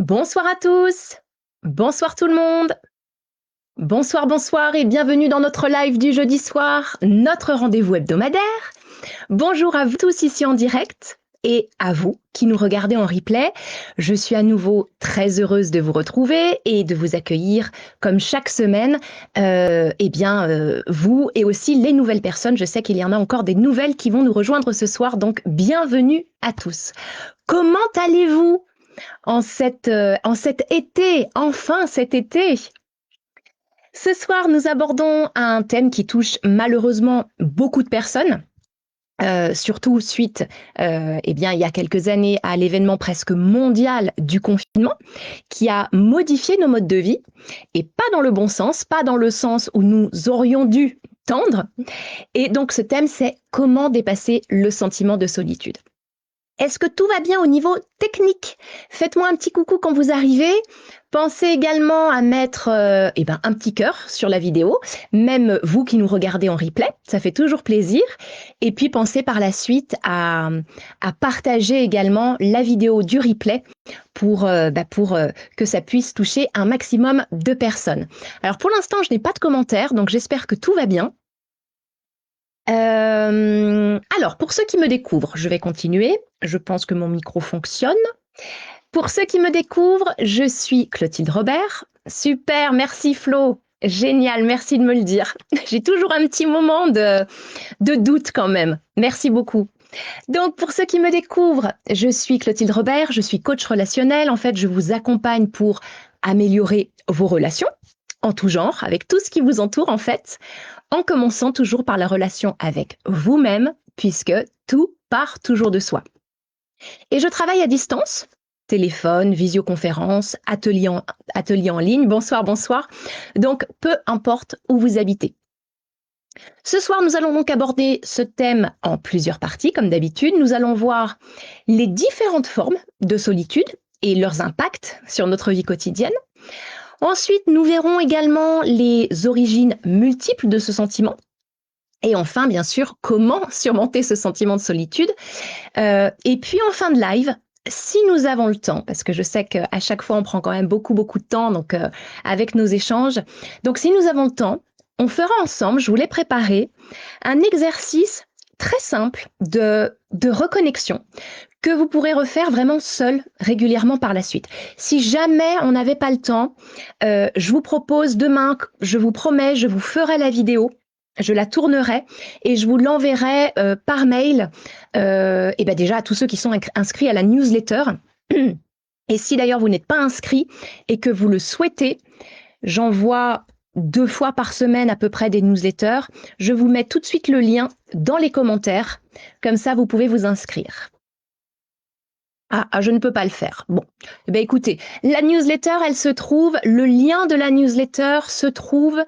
Bonsoir à tous, bonsoir tout le monde, bonsoir, bonsoir et bienvenue dans notre live du jeudi soir, notre rendez-vous hebdomadaire. Bonjour à vous tous ici en direct et à vous qui nous regardez en replay. Je suis à nouveau très heureuse de vous retrouver et de vous accueillir comme chaque semaine. Vous et aussi les nouvelles personnes. Je sais qu'il y en a encore des nouvelles qui vont nous rejoindre ce soir, donc bienvenue à tous. Comment allez-vous en cet été, enfin cet été? Ce soir, nous abordons un thème qui touche malheureusement beaucoup de personnes, surtout suite, il y a quelques années à l'événement presque mondial du confinement, qui a modifié nos modes de vie, et pas dans le bon sens, pas dans le sens où nous aurions dû tendre. Et donc ce thème, c'est comment dépasser le sentiment de solitude. Est-ce que tout va bien au niveau technique? Faites-moi un petit coucou quand vous arrivez. Pensez également à mettre un petit cœur sur la vidéo, même vous qui nous regardez en replay, ça fait toujours plaisir. Et puis pensez par la suite à partager également la vidéo du replay pour que ça puisse toucher un maximum de personnes. Alors pour l'instant, je n'ai pas de commentaires, donc j'espère que tout va bien. Alors, pour ceux qui me découvrent, je vais continuer. Je pense que mon micro fonctionne. Pour ceux qui me découvrent, je suis Clotilde Robert. Super, merci Flo. Génial, merci de me le dire. J'ai toujours un petit moment de doute quand même. Merci beaucoup. Donc, pour ceux qui me découvrent, je suis Clotilde Robert, je suis coach relationnel. En fait, je vous accompagne pour améliorer vos relations en tout genre, avec tout ce qui vous entoure en fait, en commençant toujours par la relation avec vous-même, puisque tout part toujours de soi. Et je travaille à distance, téléphone, visioconférence, atelier en ligne, bonsoir, bonsoir. Donc, peu importe où vous habitez. Ce soir, nous allons donc aborder ce thème en plusieurs parties, comme d'habitude. Nous allons voir les différentes formes de solitude et leurs impacts sur notre vie quotidienne. Ensuite, nous verrons également les origines multiples de ce sentiment. Et enfin, bien sûr, comment surmonter ce sentiment de solitude. Et puis, en fin de live, si nous avons le temps, parce que je sais qu'à chaque fois, on prend quand même beaucoup de temps donc, avec nos échanges. Donc, si nous avons le temps, on fera ensemble, je vous l'ai préparé, un exercice très simple de reconnexion que vous pourrez refaire vraiment seul régulièrement par la suite. Si jamais on n'avait pas le temps, je vous propose demain, je vous promets, je vous ferai la vidéo, je la tournerai et je vous l'enverrai par mail, déjà à tous ceux qui sont inscrits à la newsletter. Et si d'ailleurs vous n'êtes pas inscrit et que vous le souhaitez, j'envoie 2 fois par semaine à peu près des newsletters. Je vous mets tout de suite le lien dans les commentaires, comme ça vous pouvez vous inscrire. Ah, je ne peux pas le faire. Bon, écoutez, la newsletter, le lien de la newsletter se trouve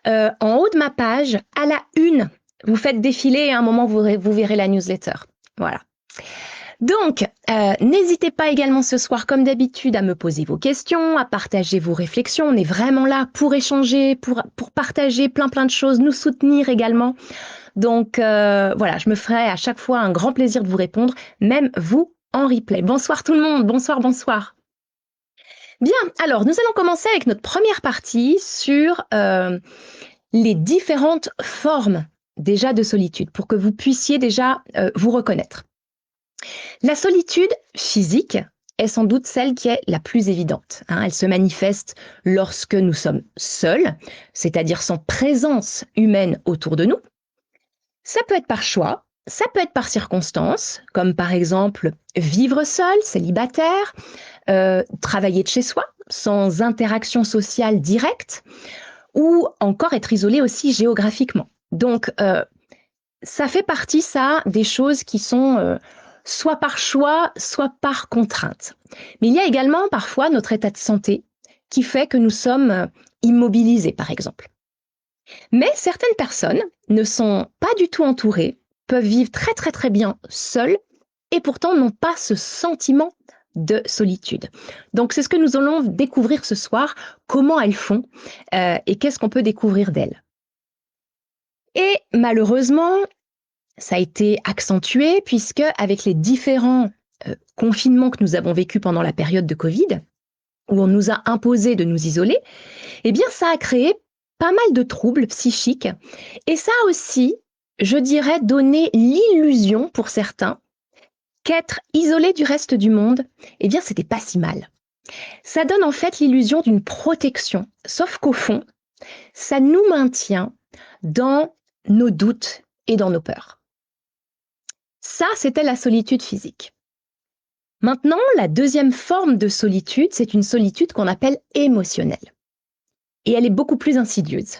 en haut de ma page, à la une. Vous faites défiler et à un moment, vous verrez la newsletter. Voilà. Donc, n'hésitez pas également ce soir, comme d'habitude, à me poser vos questions, à partager vos réflexions. On est vraiment là pour échanger, pour partager plein de choses, nous soutenir également. Donc, voilà, je me ferai à chaque fois un grand plaisir de vous répondre, même vous en replay. Bonsoir tout le monde, bonsoir, bonsoir. Bien, alors nous allons commencer avec notre première partie sur les différentes formes déjà de solitude, pour que vous puissiez déjà vous reconnaître. La solitude physique est sans doute celle qui est la plus évidente. Elle se manifeste lorsque nous sommes seuls, c'est-à-dire sans présence humaine autour de nous. Ça peut être par choix, ça peut être par circonstance, comme par exemple vivre seul, célibataire, travailler de chez soi, sans interaction sociale directe, ou encore être isolé aussi géographiquement. Donc, ça fait partie, ça, des choses qui sont soit par choix, soit par contrainte. Mais il y a également parfois notre état de santé qui fait que nous sommes immobilisés, par exemple. Mais certaines personnes ne sont pas du tout entourées, peuvent vivre très bien seules et pourtant n'ont pas ce sentiment de solitude. Donc c'est ce que nous allons découvrir ce soir, comment elles font et qu'est-ce qu'on peut découvrir d'elles. Et malheureusement, ça a été accentué puisque avec les différents confinements que nous avons vécus pendant la période de Covid, où on nous a imposé de nous isoler, eh bien, ça a créé pas mal de troubles psychiques. Et ça a aussi, je dirais, donné l'illusion pour certains qu'être isolé du reste du monde, eh bien, c'était pas si mal. Ça donne en fait l'illusion d'une protection, sauf qu'au fond, ça nous maintient dans nos doutes et dans nos peurs. Ça, c'était la solitude physique. Maintenant, la deuxième forme de solitude, c'est une solitude qu'on appelle émotionnelle. Et elle est beaucoup plus insidieuse.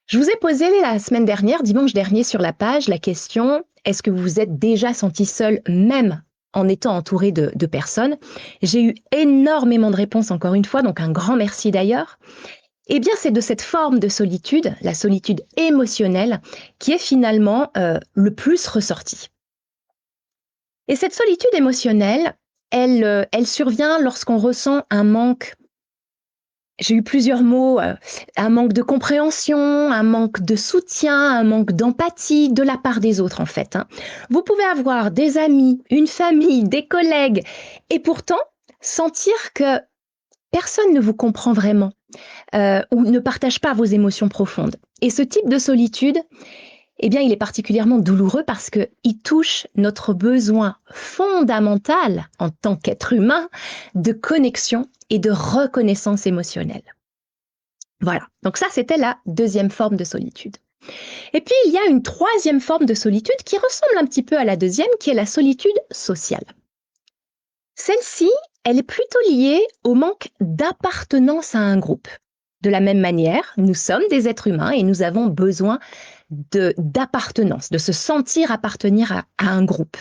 Je vous ai posé la semaine dernière, dimanche dernier, sur la page, la question « Est-ce que vous vous êtes déjà senti seul, même en étant entouré de personnes ?» J'ai eu énormément de réponses, encore une fois, donc un grand merci d'ailleurs. Eh bien, c'est de cette forme de solitude, la solitude émotionnelle, qui est finalement le plus ressortie. Et cette solitude émotionnelle, elle survient lorsqu'on ressent un manque. J'ai eu plusieurs mots, un manque de compréhension, un manque de soutien, un manque d'empathie de la part des autres en fait. Vous pouvez avoir des amis, une famille, des collègues, et pourtant sentir que personne ne vous comprend vraiment ou ne partage pas vos émotions profondes. Et ce type de solitude, eh bien, il est particulièrement douloureux parce qu'il touche notre besoin fondamental en tant qu'être humain de connexion et de reconnaissance émotionnelle. Voilà, donc ça c'était la deuxième forme de solitude. Et puis il y a une troisième forme de solitude qui ressemble un petit peu à la deuxième, qui est la solitude sociale. Celle-ci, elle est plutôt liée au manque d'appartenance à un groupe. De la même manière, nous sommes des êtres humains et nous avons besoin d'appartenance, de se sentir appartenir à un groupe.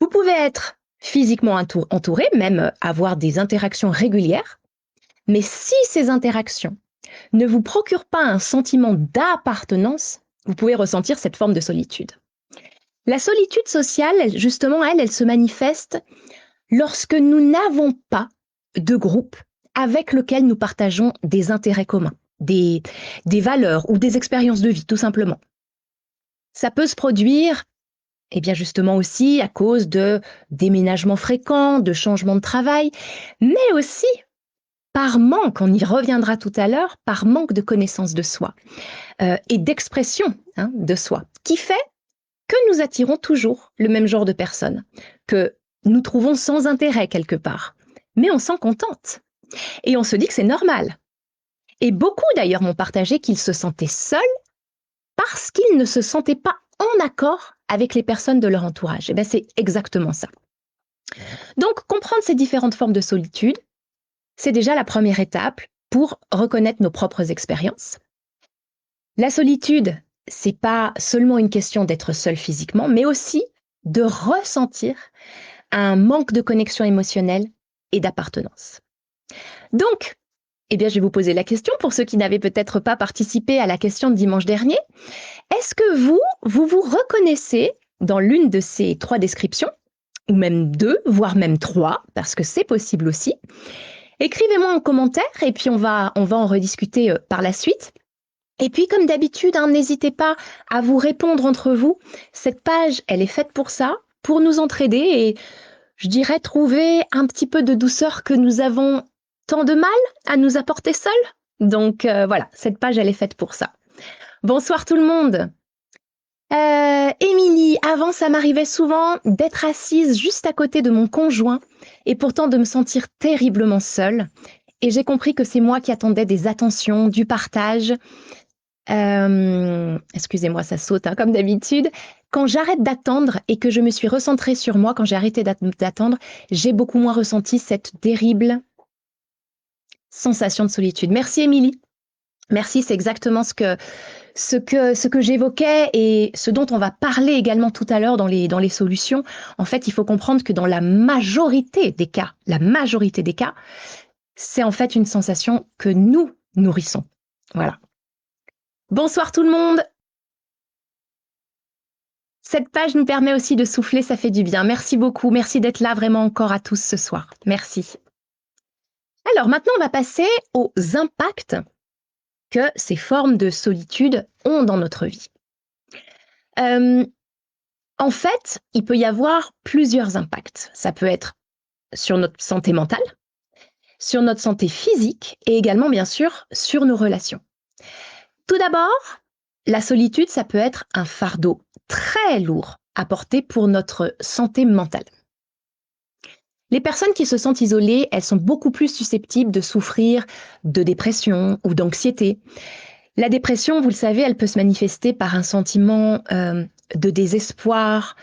Vous pouvez être physiquement entouré, même avoir des interactions régulières, mais si ces interactions ne vous procurent pas un sentiment d'appartenance, vous pouvez ressentir cette forme de solitude. La solitude sociale, justement, elle se manifeste lorsque nous n'avons pas de groupe avec lequel nous partageons des intérêts communs, des valeurs ou des expériences de vie, tout simplement. Ça peut se produire, eh bien justement aussi à cause de déménagements fréquents, de changements de travail, mais aussi par manque, on y reviendra tout à l'heure, par manque de connaissance de soi et d'expression de soi, qui fait que nous attirons toujours le même genre de personnes, que nous trouvons sans intérêt quelque part, mais on s'en contente et on se dit que c'est normal. Et beaucoup d'ailleurs m'ont partagé qu'ils se sentaient seuls parce qu'ils ne se sentaient pas en accord avec les personnes de leur entourage. Et bien c'est exactement ça. Donc comprendre ces différentes formes de solitude, c'est déjà la première étape pour reconnaître nos propres expériences. La solitude, c'est pas seulement une question d'être seul physiquement, mais aussi de ressentir un manque de connexion émotionnelle et d'appartenance. Donc, eh bien, je vais vous poser la question pour ceux qui n'avaient peut-être pas participé à la question de dimanche dernier. Est-ce que vous vous reconnaissez dans l'une de ces trois descriptions, ou même deux, voire même trois, parce que c'est possible aussi? Écrivez-moi en commentaire et puis on va en rediscuter par la suite. Et puis, comme d'habitude, n'hésitez pas à vous répondre entre vous. Cette page, elle est faite pour ça, pour nous entraider et, je dirais, trouver un petit peu de douceur que nous avons tant de mal à nous apporter seuls. Donc voilà, cette page, elle est faite pour ça. Bonsoir tout le monde. Émilie, avant, ça m'arrivait souvent d'être assise juste à côté de mon conjoint et pourtant de me sentir terriblement seule. Et j'ai compris que c'est moi qui attendais des attentions, du partage. Excusez-moi, ça saute comme d'habitude. Quand j'arrête d'attendre et que je me suis recentrée sur moi, quand j'ai arrêté d'attendre, j'ai beaucoup moins ressenti cette terrible sensation de solitude. Merci Émilie. Merci, c'est exactement ce que j'évoquais et ce dont on va parler également tout à l'heure dans les solutions. En fait, il faut comprendre que dans la majorité des cas, c'est en fait une sensation que nous nourrissons. Voilà. Bonsoir tout le monde. Cette page nous permet aussi de souffler, ça fait du bien. Merci beaucoup, merci d'être là vraiment encore à tous ce soir. Merci. Alors maintenant, on va passer aux impacts que ces formes de solitude ont dans notre vie. En fait, il peut y avoir plusieurs impacts. Ça peut être sur notre santé mentale, sur notre santé physique et également, bien sûr, sur nos relations. Tout d'abord, la solitude, ça peut être un fardeau très lourd à porter pour notre santé mentale. Les personnes qui se sentent isolées, elles sont beaucoup plus susceptibles de souffrir de dépression ou d'anxiété. La dépression, vous le savez, elle peut se manifester par un sentiment de désespoir,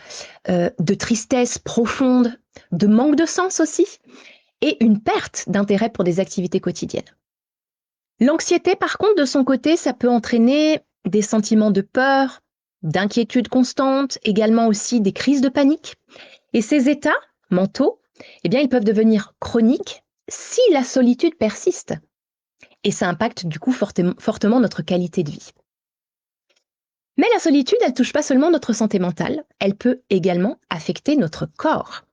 de tristesse profonde, de manque de sens aussi, et une perte d'intérêt pour des activités quotidiennes. L'anxiété, par contre, de son côté, ça peut entraîner des sentiments de peur, d'inquiétude constante, également aussi des crises de panique. Et ces états mentaux, eh bien, ils peuvent devenir chroniques si la solitude persiste. Et ça impacte du coup fortement notre qualité de vie. Mais la solitude, elle touche pas seulement notre santé mentale, elle peut également affecter notre corps.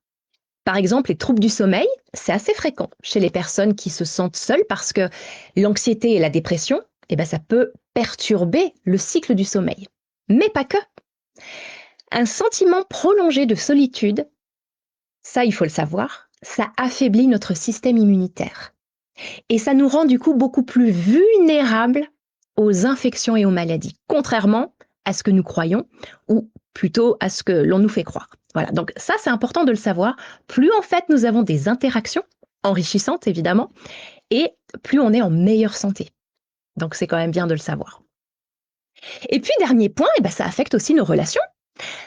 Par exemple, les troubles du sommeil, c'est assez fréquent chez les personnes qui se sentent seules parce que l'anxiété et la dépression, eh ben, ça peut perturber le cycle du sommeil. Mais pas que. Un sentiment prolongé de solitude, ça, il faut le savoir, ça affaiblit notre système immunitaire. Et ça nous rend du coup beaucoup plus vulnérables aux infections et aux maladies, contrairement à ce que nous croyons, ou plutôt à ce que l'on nous fait croire. Voilà, donc ça c'est important de le savoir. Plus en fait nous avons des interactions enrichissantes évidemment, et plus on est en meilleure santé. Donc c'est quand même bien de le savoir. Et puis dernier point, eh ben, ça affecte aussi nos relations,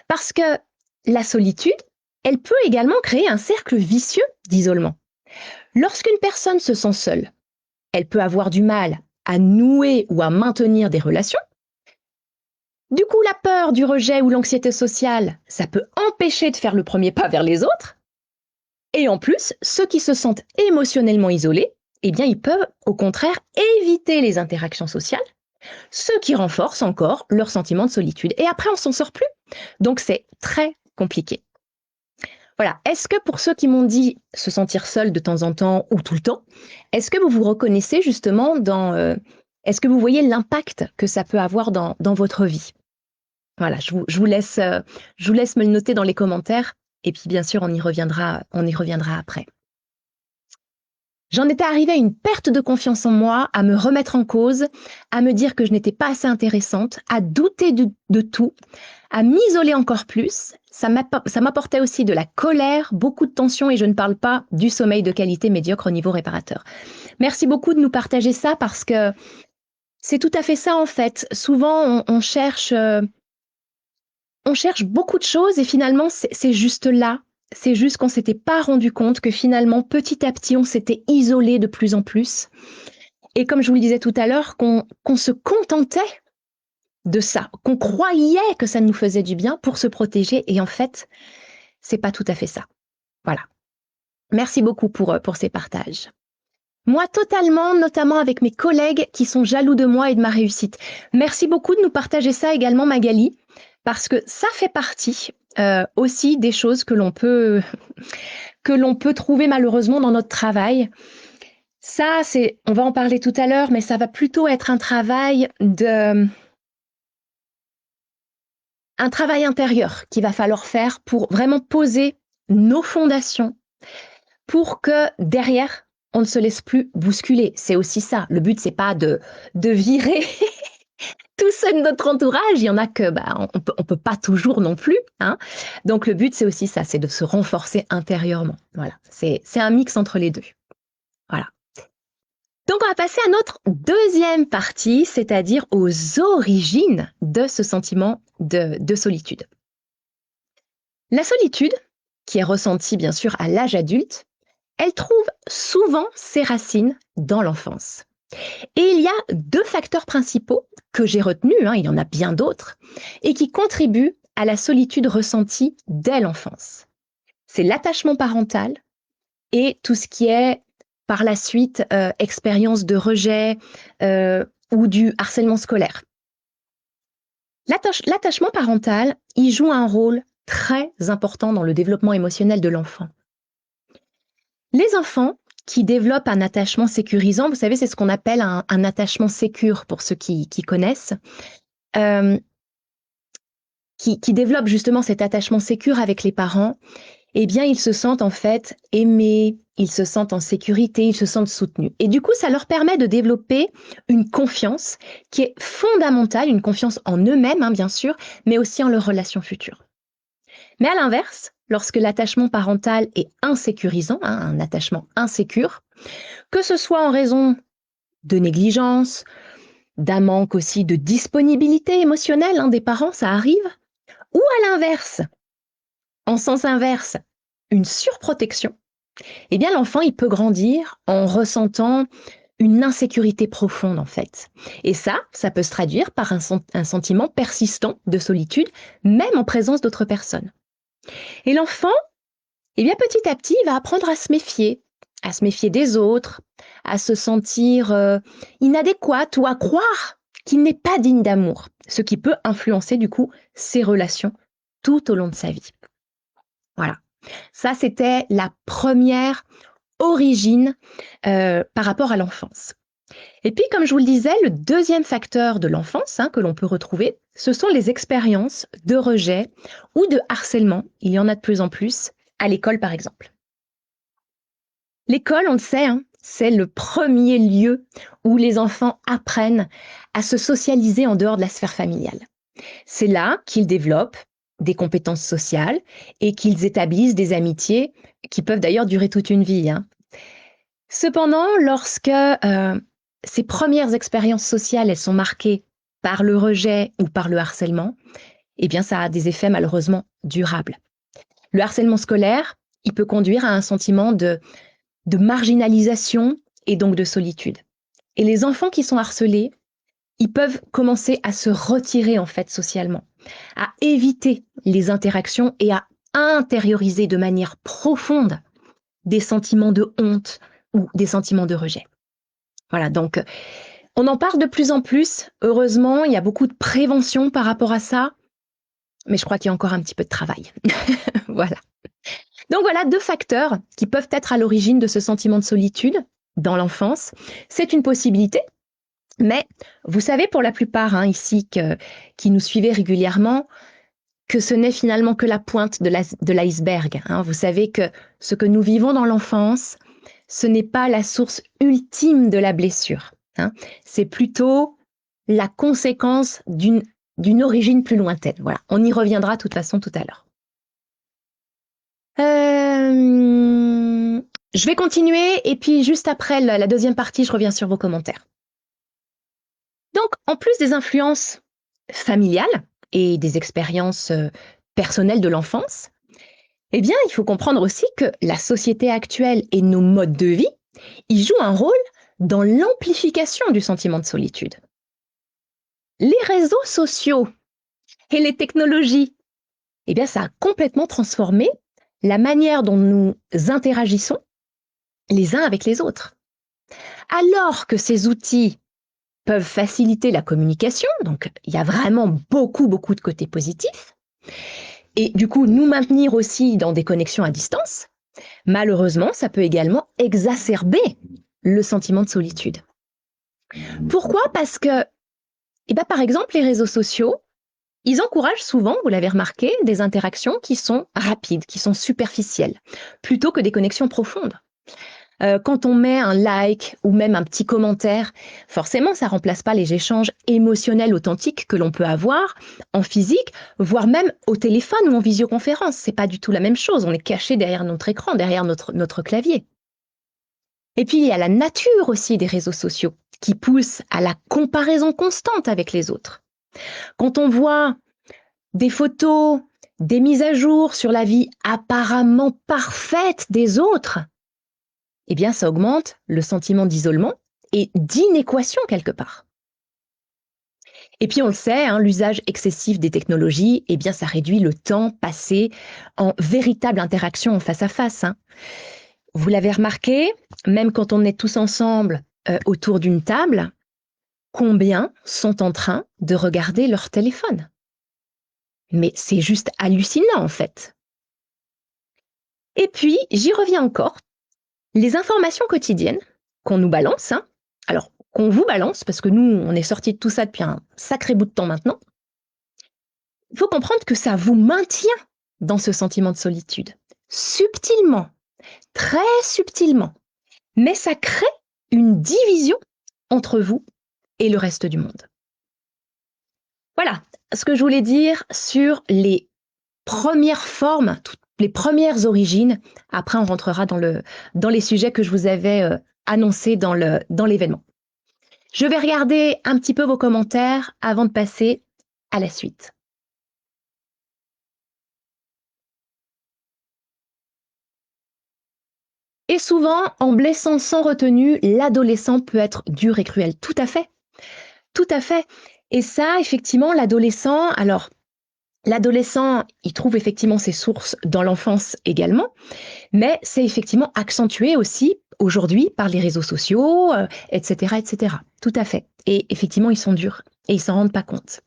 parce que la solitude, elle peut également créer un cercle vicieux d'isolement. Lorsqu'une personne se sent seule, elle peut avoir du mal à nouer ou à maintenir des relations. Du coup, la peur du rejet ou l'anxiété sociale, ça peut empêcher de faire le premier pas vers les autres. Et en plus, ceux qui se sentent émotionnellement isolés, eh bien, ils peuvent au contraire éviter les interactions sociales, ce qui renforce encore leur sentiment de solitude. Et après, on s'en sort plus. Donc, c'est très compliqué. Voilà. Est-ce que pour ceux qui m'ont dit se sentir seul de temps en temps ou tout le temps, est-ce que vous vous reconnaissez justement est-ce que vous voyez l'impact que ça peut avoir dans votre vie? Voilà, je vous laisse me le noter dans les commentaires et puis bien sûr on y reviendra après. J'en étais arrivée à une perte de confiance en moi, à me remettre en cause, à me dire que je n'étais pas assez intéressante, à douter de tout, à m'isoler encore plus. Ça m'apportait aussi de la colère, beaucoup de tension et je ne parle pas du sommeil de qualité médiocre au niveau réparateur. Merci beaucoup de nous partager ça parce que c'est tout à fait ça en fait. Souvent on cherche beaucoup de choses et finalement c'est juste là. C'est juste qu'on s'était pas rendu compte que finalement, petit à petit, on s'était isolé de plus en plus. Et comme je vous le disais tout à l'heure, qu'on se contentait de ça, qu'on croyait que ça nous faisait du bien pour se protéger. Et en fait, c'est pas tout à fait ça. Voilà. Merci beaucoup pour ces partages. Moi, totalement, notamment avec mes collègues qui sont jaloux de moi et de ma réussite. Merci beaucoup de nous partager ça également, Magali, parce que ça fait partie aussi des choses que l'on peut trouver malheureusement dans notre travail. Ça, on va en parler tout à l'heure, mais ça va plutôt être un travail intérieur qu'il va falloir faire pour vraiment poser nos fondations pour que derrière, on ne se laisse plus bousculer. C'est aussi ça. Le but, c'est pas de virer tout ceux de notre entourage. Il y en a que on peut pas toujours non plus. Hein. Donc le but, c'est aussi ça, c'est de se renforcer intérieurement. Voilà, c'est un mix entre les deux. Voilà. Donc on va passer à notre deuxième partie, c'est-à-dire aux origines de ce sentiment de solitude. La solitude, qui est ressentie bien sûr à l'âge adulte, elle trouve souvent ses racines dans l'enfance. Et il y a deux facteurs principaux que j'ai retenus, il y en a bien d'autres, et qui contribuent à la solitude ressentie dès l'enfance. C'est l'attachement parental et tout ce qui est par la suite expérience de rejet ou du harcèlement scolaire. L'attachement parental, il joue un rôle très important dans le développement émotionnel de l'enfant. Les enfants qui développent un attachement sécurisant, vous savez, c'est ce qu'on appelle un attachement sécure pour ceux qui connaissent, qui développent justement cet attachement sécure avec les parents, eh bien, ils se sentent en fait aimés, ils se sentent en sécurité, ils se sentent soutenus. Et du coup, ça leur permet de développer une confiance qui est fondamentale, une confiance en eux-mêmes, hein, bien sûr, mais aussi en leurs relations futures. Mais à l'inverse, lorsque l'attachement parental est insécurisant, hein, un attachement insécure, que ce soit en raison de négligence, d'un manque aussi de disponibilité émotionnelle, hein, des parents, ça arrive, ou à l'inverse, en sens inverse, une surprotection, eh bien l'enfant, il peut grandir en ressentant une insécurité profonde en fait. Et ça peut se traduire par un sentiment persistant de solitude, même en présence d'autres personnes. Et l'enfant, eh bien petit à petit, il va apprendre à se méfier des autres, à se sentir inadéquat ou à croire qu'il n'est pas digne d'amour, ce qui peut influencer du coup ses relations tout au long de sa vie. Voilà. Ça, c'était la première origine par rapport à l'enfance. Et puis, comme je vous le disais, le deuxième facteur de l'enfance, hein, que l'on peut retrouver, ce sont les expériences de rejet ou de harcèlement. Il y en a de plus en plus à l'école, par exemple. L'école, on le sait, hein, c'est le premier lieu où les enfants apprennent à se socialiser en dehors de la sphère familiale. C'est là qu'ils développent des compétences sociales et qu'ils établissent des amitiés qui peuvent d'ailleurs durer toute une vie, hein. Cependant, lorsque ces premières expériences sociales, elles sont marquées par le rejet ou par le harcèlement, eh bien, ça a des effets malheureusement durables. Le harcèlement scolaire, il peut conduire à un sentiment de marginalisation et donc de solitude. Et les enfants qui sont harcelés, ils peuvent commencer à se retirer en fait socialement, à éviter les interactions et à intérioriser de manière profonde des sentiments de honte ou des sentiments de rejet. Voilà, donc on en parle de plus en plus. Heureusement, il y a beaucoup de prévention par rapport à ça, mais je crois qu'il y a encore un petit peu de travail. Voilà. Donc voilà, deux facteurs qui peuvent être à l'origine de ce sentiment de solitude dans l'enfance. C'est une possibilité, mais vous savez pour la plupart hein, ici qui nous suivez régulièrement, que ce n'est finalement que la pointe de l'iceberg. Hein. Vous savez que ce que nous vivons dans l'enfance, ce n'est pas la source ultime de la blessure. Hein. C'est plutôt la conséquence d'une origine plus lointaine. Voilà, on y reviendra de toute façon tout à l'heure. Je vais continuer et puis juste après la deuxième partie, je reviens sur vos commentaires. Donc, en plus des influences familiales et des expériences personnelles de l'enfance, eh bien, il faut comprendre aussi que la société actuelle et nos modes de vie, ils jouent un rôle dans l'amplification du sentiment de solitude. Les réseaux sociaux et les technologies, eh bien, ça a complètement transformé la manière dont nous interagissons les uns avec les autres. Alors que ces outils peuvent faciliter la communication, donc il y a vraiment beaucoup de côtés positifs, et du coup nous maintenir aussi dans des connexions à distance, malheureusement ça peut également exacerber le sentiment de solitude. Pourquoi? Parce que, par exemple, les réseaux sociaux, ils encouragent souvent, vous l'avez remarqué, des interactions qui sont rapides, qui sont superficielles, plutôt que des connexions profondes. Quand on met un like ou même un petit commentaire, forcément, ça remplace pas les échanges émotionnels authentiques que l'on peut avoir en physique, voire même au téléphone ou en visioconférence. C'est pas du tout la même chose. On est caché derrière notre écran, derrière notre clavier. Et puis, il y a la nature aussi des réseaux sociaux qui pousse à la comparaison constante avec les autres. Quand on voit des photos, des mises à jour sur la vie apparemment parfaite des autres, eh bien, ça augmente le sentiment d'isolement et d'inéquation quelque part. Et puis, on le sait, hein, l'usage excessif des technologies, eh bien, ça réduit le temps passé en véritable interaction en face à face. Hein. Vous l'avez remarqué, même quand on est tous ensemble autour d'une table, combien sont en train de regarder leur téléphone? Mais c'est juste hallucinant, en fait. Et puis, j'y reviens encore. Les informations quotidiennes qu'on nous balance, hein, alors qu'on vous balance, parce que nous, on est sortis de tout ça depuis un sacré bout de temps maintenant, il faut comprendre que ça vous maintient dans ce sentiment de solitude. subtilement, très subtilement, mais ça crée une division entre vous et le reste du monde. Voilà ce que je voulais dire sur les premières formes, toutes les premières origines. Après, on rentrera dans les sujets que je vous avais annoncés dans l'événement. Je vais regarder un petit peu vos commentaires avant de passer à la suite. Et souvent, en blessant sans retenue, l'adolescent peut être dur et cruel. Tout à fait. Tout à fait. Et ça, effectivement, l'adolescent, il trouve effectivement ses sources dans l'enfance également, mais c'est effectivement accentué aussi aujourd'hui par les réseaux sociaux, etc., etc. Tout à fait. Et effectivement, ils sont durs et ils s'en rendent pas compte.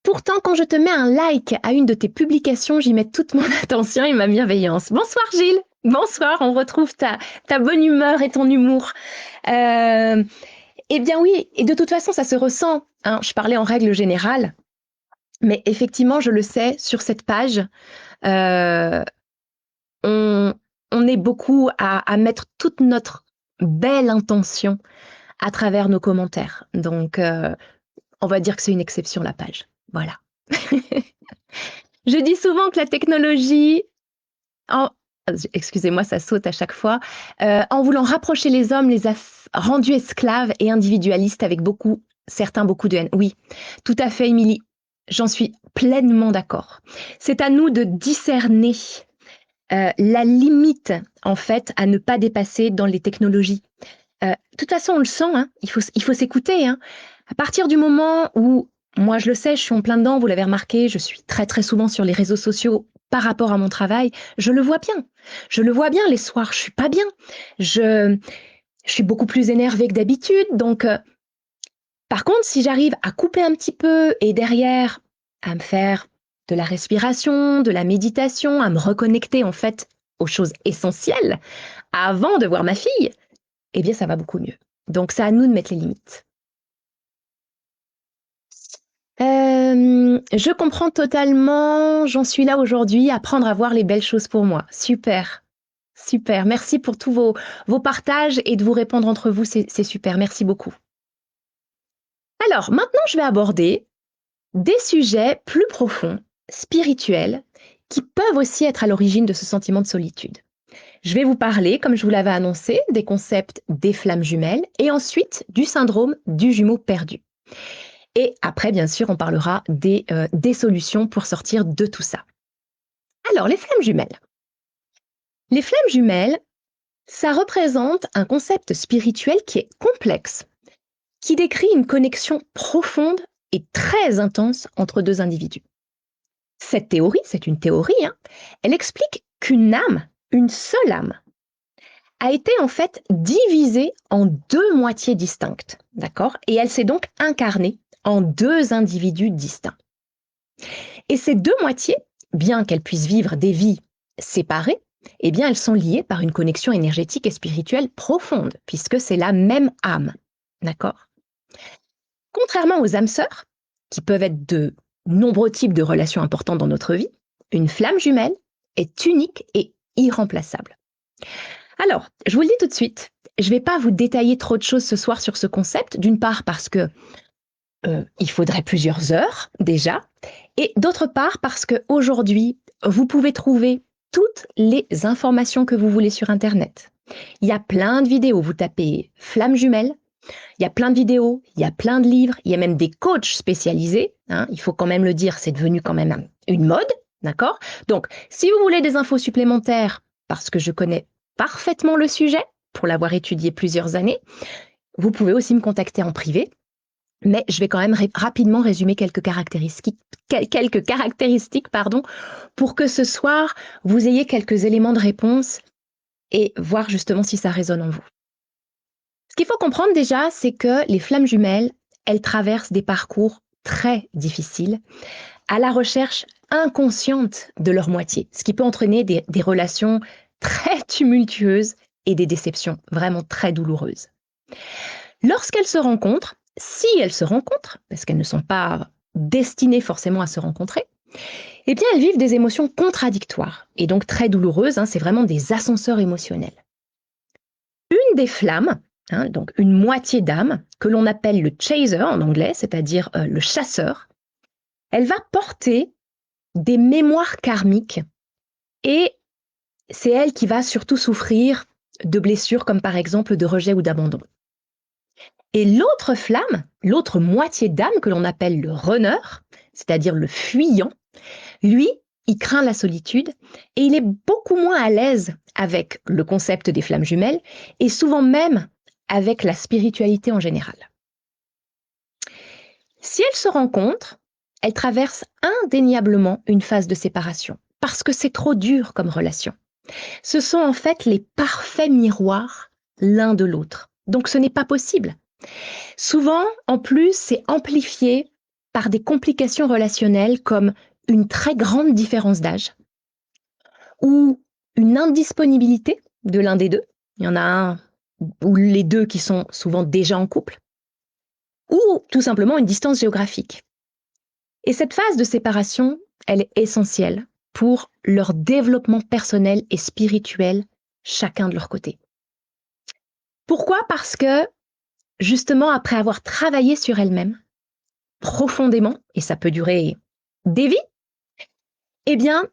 Pourtant, quand je te mets un like à une de tes publications, j'y mets toute mon attention et ma bienveillance. Bonsoir Gilles, bonsoir, on retrouve ta bonne humeur et ton humour. Eh bien oui, et de toute façon, ça se ressent, hein. Je parlais en règle générale, mais effectivement, je le sais, sur cette page, euh, on est beaucoup à mettre toute notre belle intention à travers nos commentaires. Donc, on va dire que c'est une exception, la page. Voilà. Je dis souvent que la technologie, excusez-moi, ça saute à chaque fois, en voulant rapprocher les hommes, les a rendus esclaves et individualistes avec certains beaucoup de haine. Oui, tout à fait, Émilie. J'en suis pleinement d'accord. C'est à nous de discerner la limite, en fait, à ne pas dépasser dans les technologies. De toute façon, on le sent, hein, il faut s'écouter. Hein. À partir du moment où, moi je le sais, je suis en plein dedans, vous l'avez remarqué, je suis très très souvent sur les réseaux sociaux par rapport à mon travail, je le vois bien. Je le vois bien les soirs, je suis pas bien. Je suis beaucoup plus énervée que d'habitude. Donc, par contre, si j'arrive à couper un petit peu et derrière à me faire de la respiration, de la méditation, à me reconnecter en fait aux choses essentielles avant de voir ma fille, eh bien ça va beaucoup mieux. Donc c'est à nous de mettre les limites. Je comprends totalement, j'en suis là aujourd'hui, apprendre à voir les belles choses pour moi. Super, super. Merci pour tous vos partages et de vous répondre entre vous, c'est super. Merci beaucoup. Alors, maintenant, je vais aborder des sujets plus profonds, spirituels, qui peuvent aussi être à l'origine de ce sentiment de solitude. Je vais vous parler, comme je vous l'avais annoncé, des concepts des flammes jumelles et ensuite du syndrome du jumeau perdu. Et après, bien sûr, on parlera des solutions pour sortir de tout ça. Alors, les flammes jumelles. Les flammes jumelles, ça représente un concept spirituel qui est complexe, qui décrit une connexion profonde et très intense entre deux individus. Cette théorie, c'est une théorie, hein, elle explique qu'une âme, une seule âme, a été en fait divisée en deux moitiés distinctes, d'accord? Et elle s'est donc incarnée en deux individus distincts. Et ces deux moitiés, bien qu'elles puissent vivre des vies séparées, eh bien elles sont liées par une connexion énergétique et spirituelle profonde, puisque c'est la même âme, d'accord? Contrairement aux âmes sœurs, qui peuvent être de nombreux types de relations importantes dans notre vie, une flamme jumelle est unique et irremplaçable. Alors, je vous le dis tout de suite, je ne vais pas vous détailler trop de choses ce soir sur ce concept, d'une part parce que il faudrait plusieurs heures déjà, et d'autre part parce qu'aujourd'hui, vous pouvez trouver toutes les informations que vous voulez sur Internet. Il y a plein de vidéos, vous tapez flamme jumelle, il y a plein de vidéos, il y a plein de livres, il y a même des coachs spécialisés, hein, il faut quand même le dire, c'est devenu quand même une mode, d'accord? Donc, si vous voulez des infos supplémentaires, parce que je connais parfaitement le sujet, pour l'avoir étudié plusieurs années, vous pouvez aussi me contacter en privé, mais je vais quand même rapidement résumer quelques caractéristiques, pour que ce soir, vous ayez quelques éléments de réponse et voir justement si ça résonne en vous. Ce qu'il faut comprendre déjà, c'est que les flammes jumelles, elles traversent des parcours très difficiles à la recherche inconsciente de leur moitié, ce qui peut entraîner des relations très tumultueuses et des déceptions vraiment très douloureuses. Lorsqu'elles se rencontrent, si elles se rencontrent, parce qu'elles ne sont pas destinées forcément à se rencontrer, eh bien, elles vivent des émotions contradictoires et donc très douloureuses, hein, c'est vraiment des ascenseurs émotionnels. Une des flammes, hein, donc une moitié d'âme, que l'on appelle le chaser en anglais, c'est-à-dire le chasseur, elle va porter des mémoires karmiques et c'est elle qui va surtout souffrir de blessures comme par exemple de rejet ou d'abandon. Et l'autre flamme, l'autre moitié d'âme que l'on appelle le runner, c'est-à-dire le fuyant, lui, il craint la solitude et il est beaucoup moins à l'aise avec le concept des flammes jumelles et souvent même avec la spiritualité en général. Si elles se rencontrent, elles traversent indéniablement une phase de séparation parce que c'est trop dur comme relation. Ce sont en fait les parfaits miroirs l'un de l'autre. Donc ce n'est pas possible. Souvent, en plus, c'est amplifié par des complications relationnelles comme une très grande différence d'âge ou une indisponibilité de l'un des deux. Il y en a un ou les deux qui sont souvent déjà en couple, ou tout simplement une distance géographique. Et cette phase de séparation, elle est essentielle pour leur développement personnel et spirituel, chacun de leur côté. Pourquoi? Parce que, justement, après avoir travaillé sur elles-mêmes, profondément, et ça peut durer des vies, eh bien,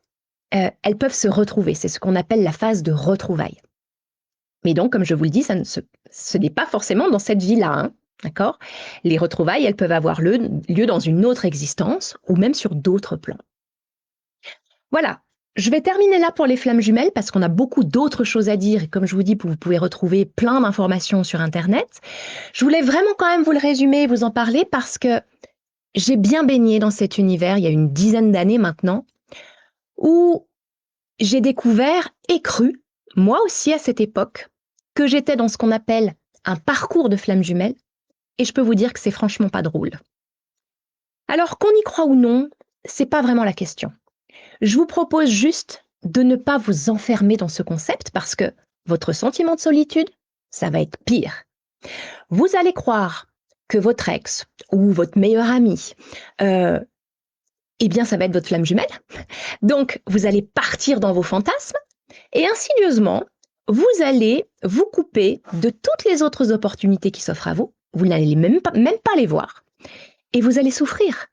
elles peuvent se retrouver. C'est ce qu'on appelle la phase de retrouvailles. Mais donc, comme je vous le dis, ce n'est pas forcément dans cette vie-là, hein, d'accord? Les retrouvailles, elles peuvent avoir lieu dans une autre existence ou même sur d'autres plans. Voilà, je vais terminer là pour les flammes jumelles parce qu'on a beaucoup d'autres choses à dire et comme je vous dis, vous pouvez retrouver plein d'informations sur Internet. Je voulais vraiment quand même vous le résumer et vous en parler parce que j'ai bien baigné dans cet univers il y a une dizaine d'années maintenant où j'ai découvert et cru, moi aussi à cette époque, que j'étais dans ce qu'on appelle un parcours de flammes jumelles et je peux vous dire que c'est franchement pas drôle. Alors qu'on y croit ou non, c'est pas vraiment la question. Je vous propose juste de ne pas vous enfermer dans ce concept parce que votre sentiment de solitude, ça va être pire. Vous allez croire que votre ex ou votre meilleur ami, eh bien, ça va être votre flamme jumelle. Donc, vous allez partir dans vos fantasmes et insidieusement, vous allez vous couper de toutes les autres opportunités qui s'offrent à vous. Vous n'allez même pas les voir. Et vous allez souffrir.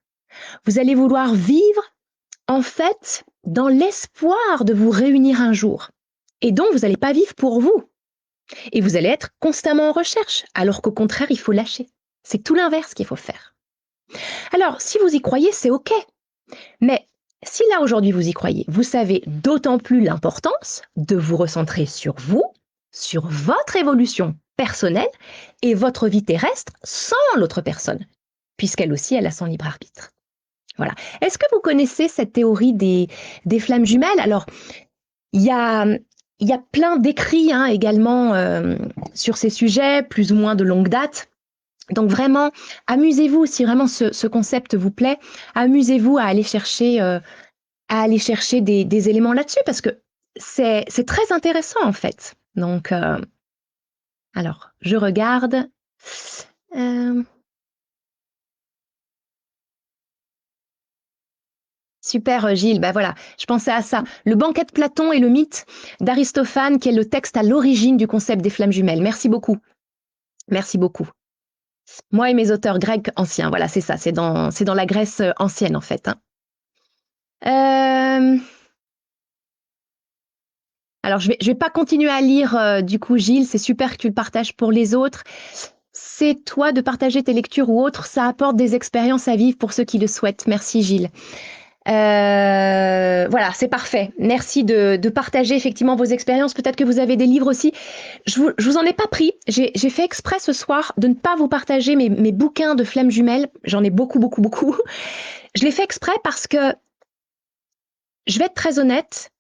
Vous allez vouloir vivre, en fait, dans l'espoir de vous réunir un jour. Et donc, vous n'allez pas vivre pour vous. Et vous allez être constamment en recherche, alors qu'au contraire, il faut lâcher. C'est tout l'inverse qu'il faut faire. Alors, si vous y croyez, c'est OK. Mais si là, aujourd'hui, vous y croyez, vous savez d'autant plus l'importance de vous recentrer sur vous, sur votre évolution personnelle et votre vie terrestre sans l'autre personne, puisqu'elle aussi, elle a son libre arbitre. Voilà. Est-ce que vous connaissez cette théorie des flammes jumelles? Alors, il y a plein d'écrits hein, également sur ces sujets, plus ou moins de longue date. Donc vraiment, amusez-vous, si vraiment ce concept vous plaît, amusez-vous à aller chercher des éléments là-dessus, parce que c'est très intéressant en fait. Donc, alors, je regarde. Super Gilles, bah voilà, je pensais à ça. Le banquet de Platon et le mythe d'Aristophane, qui est le texte à l'origine du concept des flammes jumelles. Merci beaucoup. Merci beaucoup. Moi et mes auteurs grecs anciens, voilà, c'est ça, c'est dans la Grèce ancienne en fait. Hein. Alors, je vais pas continuer à lire du coup, Gilles, c'est super que tu le partages pour les autres. C'est toi de partager tes lectures ou autres, ça apporte des expériences à vivre pour ceux qui le souhaitent. Merci Gilles. Voilà, c'est parfait. Merci de partager effectivement vos expériences. Peut-être que vous avez des livres aussi. Je vous en ai pas pris. J'ai fait exprès ce soir de ne pas vous partager mes bouquins de flammes jumelles. J'en ai beaucoup, beaucoup, beaucoup. Je l'ai fait exprès parce que, je vais être très honnête,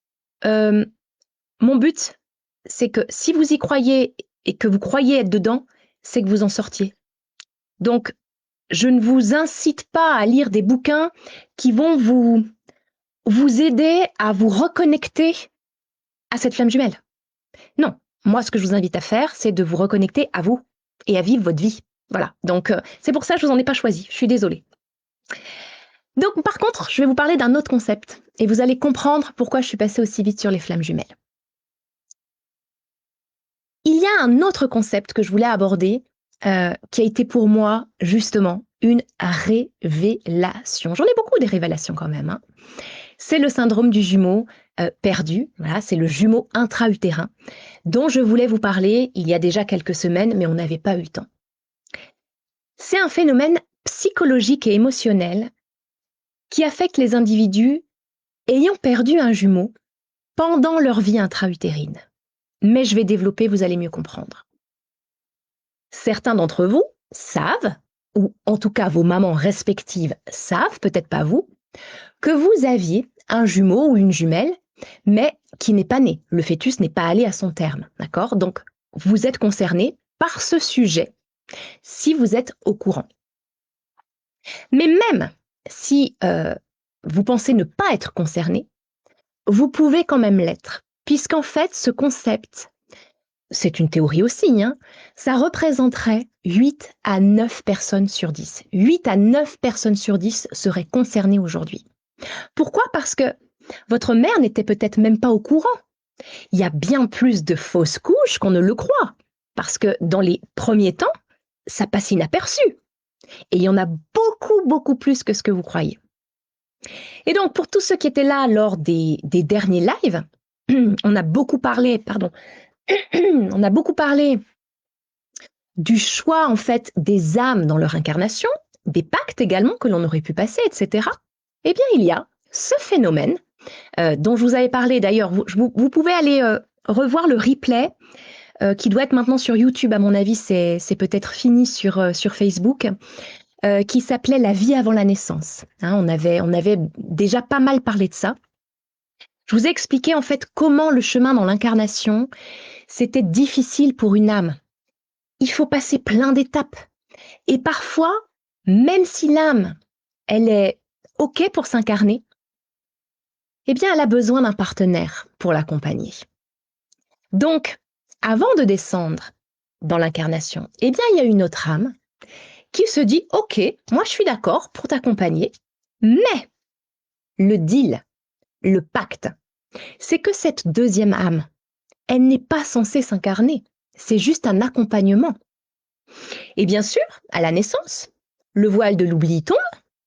mon but, c'est que si vous y croyez et que vous croyez être dedans, c'est que vous en sortiez. Donc, je ne vous incite pas à lire des bouquins qui vont vous aider à vous reconnecter à cette flamme jumelle. Non, moi, ce que je vous invite à faire, c'est de vous reconnecter à vous et à vivre votre vie. Voilà, donc c'est pour ça que je vous en ai pas choisi. Je suis désolée. Donc, par contre, je vais vous parler d'un autre concept et vous allez comprendre pourquoi je suis passée aussi vite sur les flammes jumelles. Il y a un autre concept que je voulais aborder qui a été pour moi, justement, une révélation. J'en ai beaucoup des révélations quand même, hein. C'est le syndrome du jumeau perdu. Voilà, c'est le jumeau intra-utérin dont je voulais vous parler il y a déjà quelques semaines, mais on n'avait pas eu le temps. C'est un phénomène psychologique et émotionnel qui affecte les individus ayant perdu un jumeau pendant leur vie intra-utérine. Mais je vais développer, vous allez mieux comprendre. Certains d'entre vous savent, ou en tout cas vos mamans respectives savent, peut-être pas vous, que vous aviez un jumeau ou une jumelle, mais qui n'est pas né. Le fœtus n'est pas allé à son terme, d'accord? Donc, vous êtes concerné par ce sujet si vous êtes au courant. Mais même si vous pensez ne pas être concerné, vous pouvez quand même l'être, puisqu'en fait, ce concept, c'est une théorie aussi, hein, ça représenterait 8 à 9 personnes sur 10. 8 à 9 personnes sur 10 seraient concernées aujourd'hui. Pourquoi? Parce que votre mère n'était peut-être même pas au courant. Il y a bien plus de fausses couches qu'on ne le croit, parce que dans les premiers temps, ça passe inaperçu. Et il y en a beaucoup, beaucoup plus que ce que vous croyez. Et donc, pour tous ceux qui étaient là lors des derniers lives, on a beaucoup parlé, on a beaucoup parlé du choix, en fait, des âmes dans leur incarnation, des pactes également que l'on aurait pu passer, etc. Eh bien, il y a ce phénomène dont je vous avais parlé. D'ailleurs, vous pouvez aller revoir le replay qui doit être maintenant sur YouTube. À mon avis, c'est peut-être fini sur Facebook. Qui s'appelait La vie avant la naissance. Hein, on avait déjà pas mal parlé de ça. Je vous ai expliqué en fait comment le chemin dans l'incarnation, c'était difficile pour une âme. Il faut passer plein d'étapes. Et parfois, même si l'âme, elle est OK pour s'incarner, eh bien, elle a besoin d'un partenaire pour l'accompagner. Donc, avant de descendre dans l'incarnation, eh bien, il y a une autre âme qui se dit « Ok, moi je suis d'accord pour t'accompagner, mais le deal, le pacte, c'est que cette deuxième âme, elle n'est pas censée s'incarner, c'est juste un accompagnement. » Et bien sûr, à la naissance, le voile de l'oubli tombe,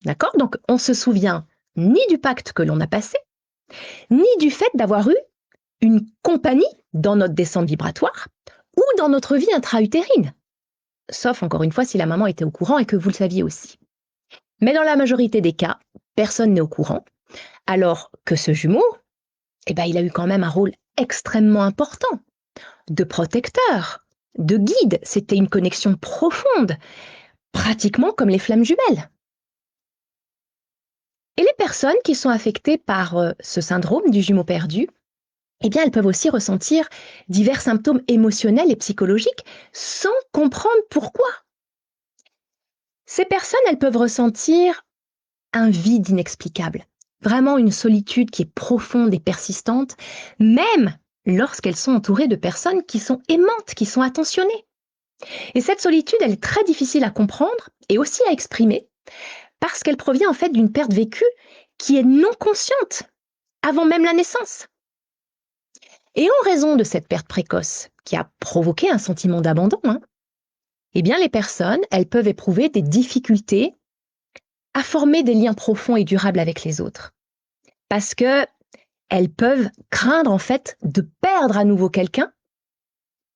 d'accord? Donc on se souvient ni du pacte que l'on a passé, ni du fait d'avoir eu une compagnie dans notre descente vibratoire ou dans notre vie intra-utérine. Sauf, encore une fois, si la maman était au courant et que vous le saviez aussi. Mais dans la majorité des cas, personne n'est au courant, alors que ce jumeau, eh ben, il a eu quand même un rôle extrêmement important, de protecteur, de guide. C'était une connexion profonde, pratiquement comme les flammes jumelles. Et les personnes qui sont affectées par ce syndrome du jumeau perdu, eh bien, elles peuvent aussi ressentir divers symptômes émotionnels et psychologiques sans comprendre pourquoi. Ces personnes, elles peuvent ressentir un vide inexplicable, vraiment une solitude qui est profonde et persistante, même lorsqu'elles sont entourées de personnes qui sont aimantes, qui sont attentionnées. Et cette solitude, elle est très difficile à comprendre et aussi à exprimer, parce qu'elle provient en fait d'une perte vécue qui est non consciente, avant même la naissance. Et en raison de cette perte précoce, qui a provoqué un sentiment d'abandon, eh bien les personnes, elles peuvent éprouver des difficultés à former des liens profonds et durables avec les autres. Parce que elles peuvent craindre en fait de perdre à nouveau quelqu'un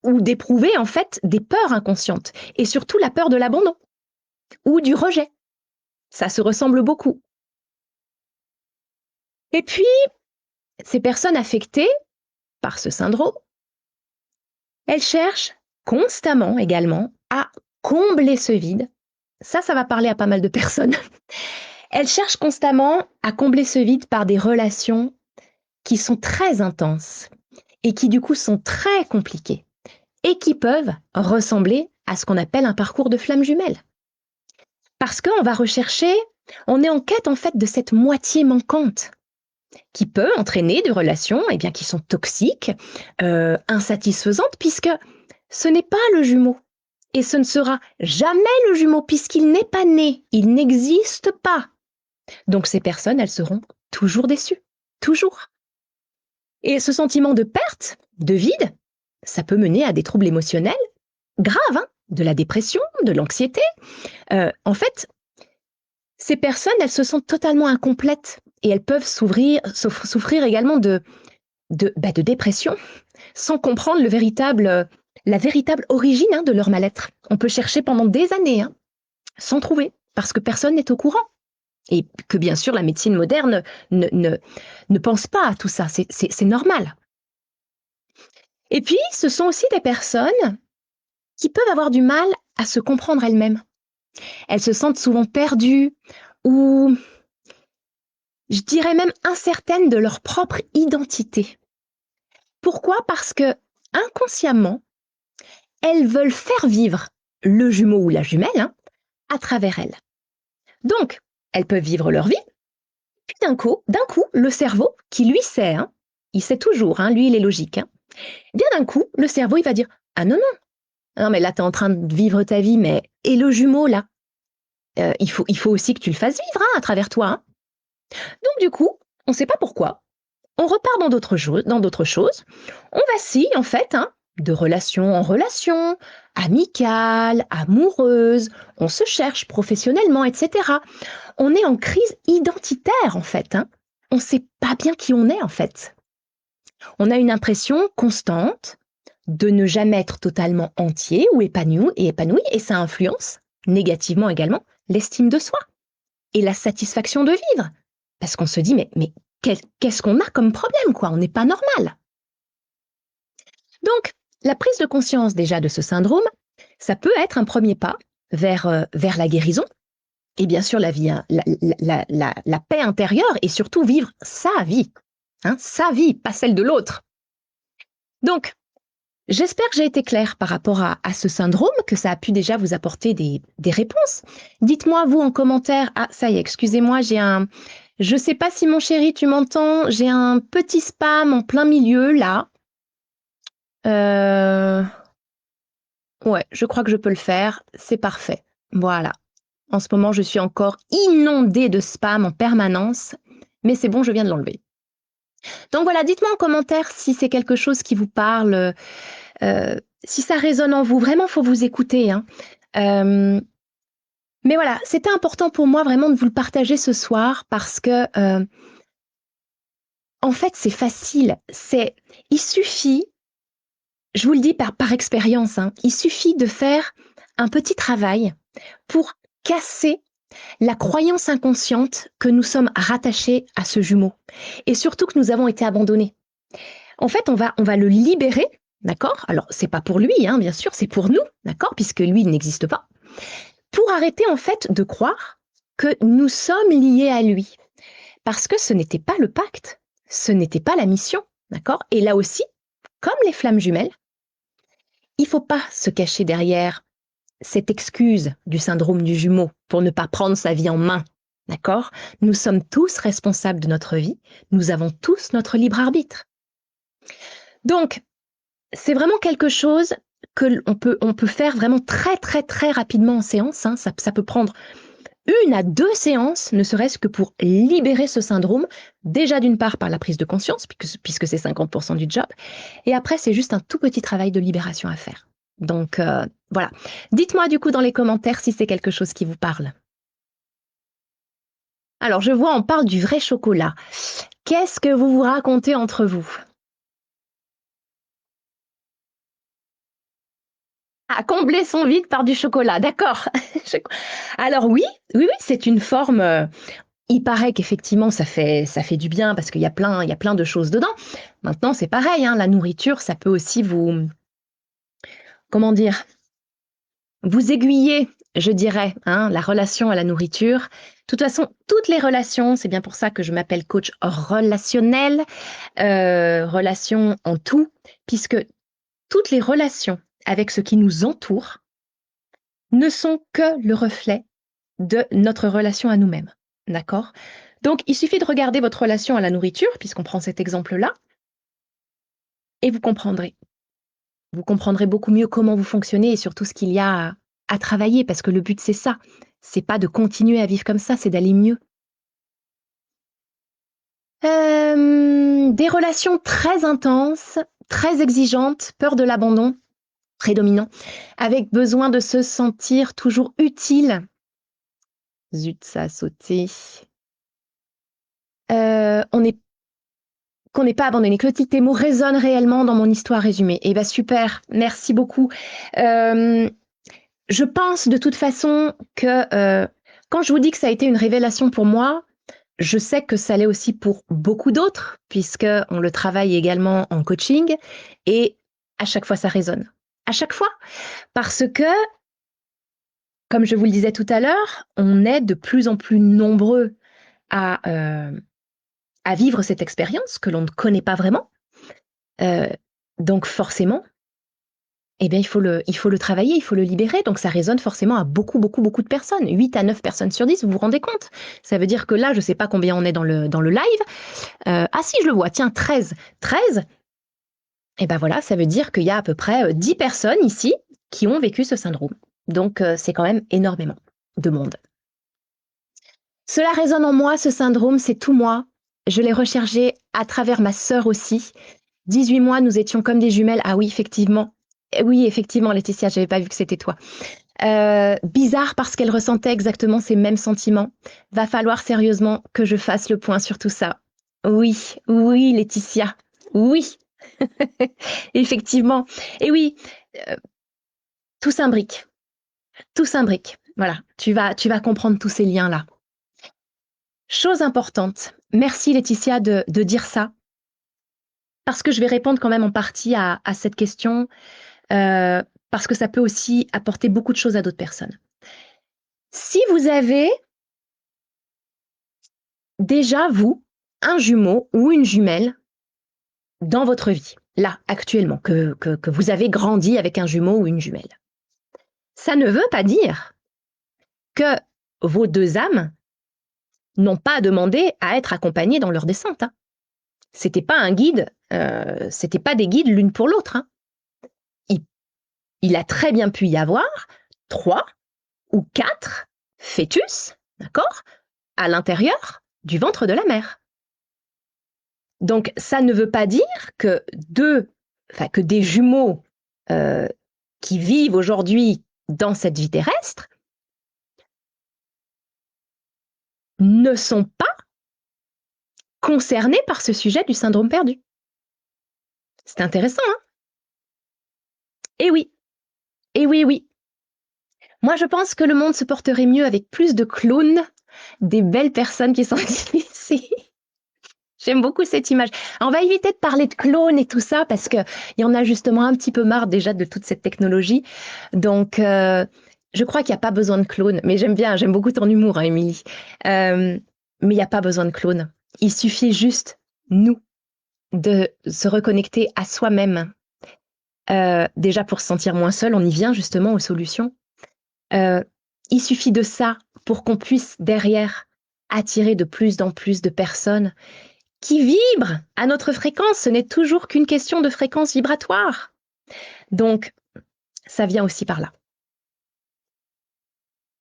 ou d'éprouver en fait des peurs inconscientes et surtout la peur de l'abandon ou du rejet. Ça se ressemble beaucoup. Et puis, ces personnes affectées par ce syndrome, elles cherchent constamment également à combler ce vide. Ça va parler à pas mal de personnes. Elles cherchent constamment à combler ce vide par des relations qui sont très intenses et qui du coup sont très compliquées et qui peuvent ressembler à ce qu'on appelle un parcours de flamme jumelle. Parce qu'on va rechercher, on est en quête en fait de cette moitié manquante qui peut entraîner des relations qui sont toxiques, insatisfaisantes, puisque ce n'est pas le jumeau. Et ce ne sera jamais le jumeau, puisqu'il n'est pas né, il n'existe pas. Donc ces personnes, elles seront toujours déçues, toujours. Et ce sentiment de perte, de vide, ça peut mener à des troubles émotionnels graves, hein, de la dépression, de l'anxiété. En fait, ces personnes, elles se sentent totalement incomplètes et elles peuvent souffrir également de dépression sans comprendre la véritable origine, hein, de leur mal-être. On peut chercher pendant des années, hein, sans trouver, parce que personne n'est au courant. Et que bien sûr, la médecine moderne ne pense pas à tout ça, c'est normal. Et puis, ce sont aussi des personnes qui peuvent avoir du mal à se comprendre elles-mêmes. Elles se sentent souvent perdues ou, je dirais même, incertaines de leur propre identité. Pourquoi? Parce que inconsciemment, elles veulent faire vivre le jumeau ou la jumelle, hein, à travers elles. Donc, elles peuvent vivre leur vie, puis d'un coup, le cerveau, qui lui sait, hein, il sait toujours, hein, lui il est logique, hein, bien d'un coup, le cerveau il va dire: ah non, non, non, mais là tu es en train de vivre ta vie, mais et le jumeau là, il faut aussi que tu le fasses vivre, hein, à travers toi, hein. Donc du coup, on ne sait pas pourquoi, on repart dans d'autres choses, on vacille en fait, hein, de relation en relation, amicale, amoureuse, on se cherche professionnellement, etc. On est en crise identitaire en fait, hein. On ne sait pas bien qui on est en fait. On a une impression constante de ne jamais être totalement entier ou épanoui, et ça influence négativement également l'estime de soi et la satisfaction de vivre. Parce qu'on se dit, mais qu'est-ce qu'on a comme problème, quoi? On n'est pas normal. Donc, la prise de conscience déjà de ce syndrome, ça peut être un premier pas vers la guérison et bien sûr la vie, hein, la paix intérieure et surtout vivre sa vie, hein, sa vie, pas celle de l'autre. Donc, j'espère que j'ai été claire par rapport à ce syndrome, que ça a pu déjà vous apporter des réponses. Dites-moi, vous, en commentaire. Ah, ça y est, excusez-moi, je sais pas si mon chéri, tu m'entends, j'ai un petit spam en plein milieu, là. Ouais, je crois que je peux le faire. C'est parfait. Voilà. En ce moment, je suis encore inondée de spam en permanence, mais c'est bon, je viens de l'enlever. Donc voilà, dites-moi en commentaire si c'est quelque chose qui vous parle, si ça résonne en vous. Vraiment, faut vous écouter, hein. Mais voilà, c'était important pour moi vraiment de vous le partager ce soir parce que, en fait, c'est facile. Il suffit, je vous le dis par expérience, hein, il suffit de faire un petit travail pour casser la croyance inconsciente que nous sommes rattachés à ce jumeau et surtout que nous avons été abandonnés. En fait, on va le libérer, d'accord? Alors, c'est pas pour lui, hein, bien sûr, c'est pour nous, d'accord? Puisque lui, il n'existe pas. Pour arrêter, en fait, de croire que nous sommes liés à lui. Parce que ce n'était pas le pacte, ce n'était pas la mission, d'accord? Et là aussi, comme les flammes jumelles, il ne faut pas se cacher derrière cette excuse du syndrome du jumeau pour ne pas prendre sa vie en main, d'accord? Nous sommes tous responsables de notre vie, nous avons tous notre libre arbitre. Donc, c'est vraiment quelque chose que on peut faire vraiment très, très, très rapidement en séance, hein. Ça peut prendre 1 à 2 séances, ne serait-ce que pour libérer ce syndrome. Déjà d'une part par la prise de conscience, puisque c'est 50% du job, et après c'est juste un tout petit travail de libération à faire. Donc voilà. Dites-moi du coup dans les commentaires si c'est quelque chose qui vous parle. Alors je vois, on parle du vrai chocolat. Qu'est-ce que vous vous racontez entre vous? Ah, combler son vide par du chocolat, d'accord. Alors oui, oui, oui, c'est une forme. Il paraît qu'effectivement ça fait du bien parce qu'il y a plein de choses dedans. Maintenant, c'est pareil, hein, la nourriture, ça peut aussi comment dire, vous aiguiller, je dirais, hein, la relation à la nourriture. De toute façon, toutes les relations, c'est bien pour ça que je m'appelle coach relationnel, relation en tout, puisque toutes les relations avec ce qui nous entoure ne sont que le reflet de notre relation à nous-mêmes. D'accord? Donc, il suffit de regarder votre relation à la nourriture, puisqu'on prend cet exemple-là, et vous comprendrez. Vous comprendrez beaucoup mieux comment vous fonctionnez et surtout ce qu'il y a à travailler, parce que le but, c'est ça. C'est pas de continuer à vivre comme ça, c'est d'aller mieux. Des relations très intenses, très exigeantes, peur de l'abandon prédominant, avec besoin de se sentir toujours utile. Zut, ça a sauté. On n'est Qu'on n'est pas abandonné. Clotilde, tes mots résonnent réellement dans mon histoire résumée. Eh bien, super, merci beaucoup. Je pense de toute façon que quand je vous dis que ça a été une révélation pour moi, je sais que ça l'est aussi pour beaucoup d'autres, puisqu'on le travaille également en coaching, et à chaque fois ça résonne. À chaque fois. Parce que, comme je vous le disais tout à l'heure, on est de plus en plus nombreux à vivre cette expérience que l'on ne connaît pas vraiment. Donc forcément, eh bien, il faut le travailler, il faut le libérer. Donc ça résonne forcément à beaucoup, beaucoup, beaucoup de personnes. 8 à 9 personnes sur 10, vous vous rendez compte? Ça veut dire que là, je ne sais pas combien on est dans le live. Ah si, je le vois, tiens, 13. 13, et ben voilà, ça veut dire qu'il y a à peu près 10 personnes ici qui ont vécu ce syndrome. Donc c'est quand même énormément de monde. Cela résonne en moi, ce syndrome, c'est tout moi. Je l'ai recherché à travers ma sœur aussi. 18 mois, nous étions comme des jumelles. Ah oui, effectivement. Oui, effectivement, Laetitia, j'avais pas vu que c'était toi. Bizarre parce qu'elle ressentait exactement ces mêmes sentiments. Va falloir sérieusement que je fasse le point sur tout ça. Oui, oui, Laetitia. Oui, effectivement. Et oui, euh, tout s'imbrique. Tout s'imbrique. Voilà, tu vas comprendre tous ces liens-là. Chose importante. Merci Laetitia de dire ça. Parce que je vais répondre quand même en partie à cette question. Parce que ça peut aussi apporter beaucoup de choses à d'autres personnes. Si vous avez déjà, vous, un jumeau ou une jumelle dans votre vie, là, actuellement, que vous avez grandi avec un jumeau ou une jumelle, ça ne veut pas dire que vos deux âmes n'ont pas demandé à être accompagnées dans leur descente. Hein. C'était pas un guide, c'était pas des guides l'une pour l'autre. Hein. Il a très bien pu y avoir 3 ou 4 fœtus, d'accord, à l'intérieur du ventre de la mère. Donc, ça ne veut pas dire que que des jumeaux qui vivent aujourd'hui dans cette vie terrestre ne sont pas concernés par ce sujet du syndrome perdu. C'est intéressant, hein? Eh oui, eh oui, oui. Moi, je pense que le monde se porterait mieux avec plus de clowns, des belles personnes qui sont ici. J'aime beaucoup cette image. On va éviter de parler de clones et tout ça parce qu'il y en a justement un petit peu marre déjà de toute cette technologie. Donc, je crois qu'il n'y a pas besoin de clones. Mais j'aime beaucoup ton humour, hein, Émilie. Mais il n'y a pas besoin de clones. Il suffit juste, nous, de se reconnecter à soi-même. Déjà pour se sentir moins seul, on y vient justement aux solutions. Il suffit de ça pour qu'on puisse derrière attirer de plus en plus de personnes qui vibrent à notre fréquence. Ce n'est toujours qu'une question de fréquence vibratoire. Donc, ça vient aussi par là.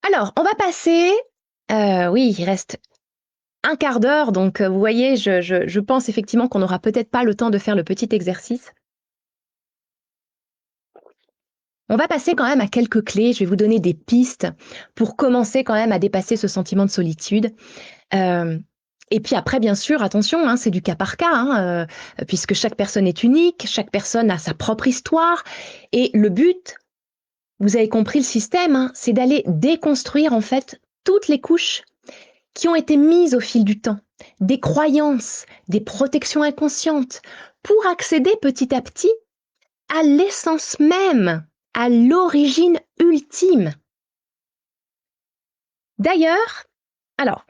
Alors, on va passer... oui, il reste un quart d'heure, donc vous voyez, je pense effectivement qu'on n'aura peut-être pas le temps de faire le petit exercice. On va passer quand même à quelques clés. Je vais vous donner des pistes pour commencer quand même à dépasser ce sentiment de solitude. Et puis après, bien sûr, attention, hein, c'est du cas par cas, hein, puisque chaque personne est unique, chaque personne a sa propre histoire. Et le but, vous avez compris le système, hein, c'est d'aller déconstruire en fait toutes les couches qui ont été mises au fil du temps, des croyances, des protections inconscientes, pour accéder petit à petit à l'essence même, à l'origine ultime. D'ailleurs, alors,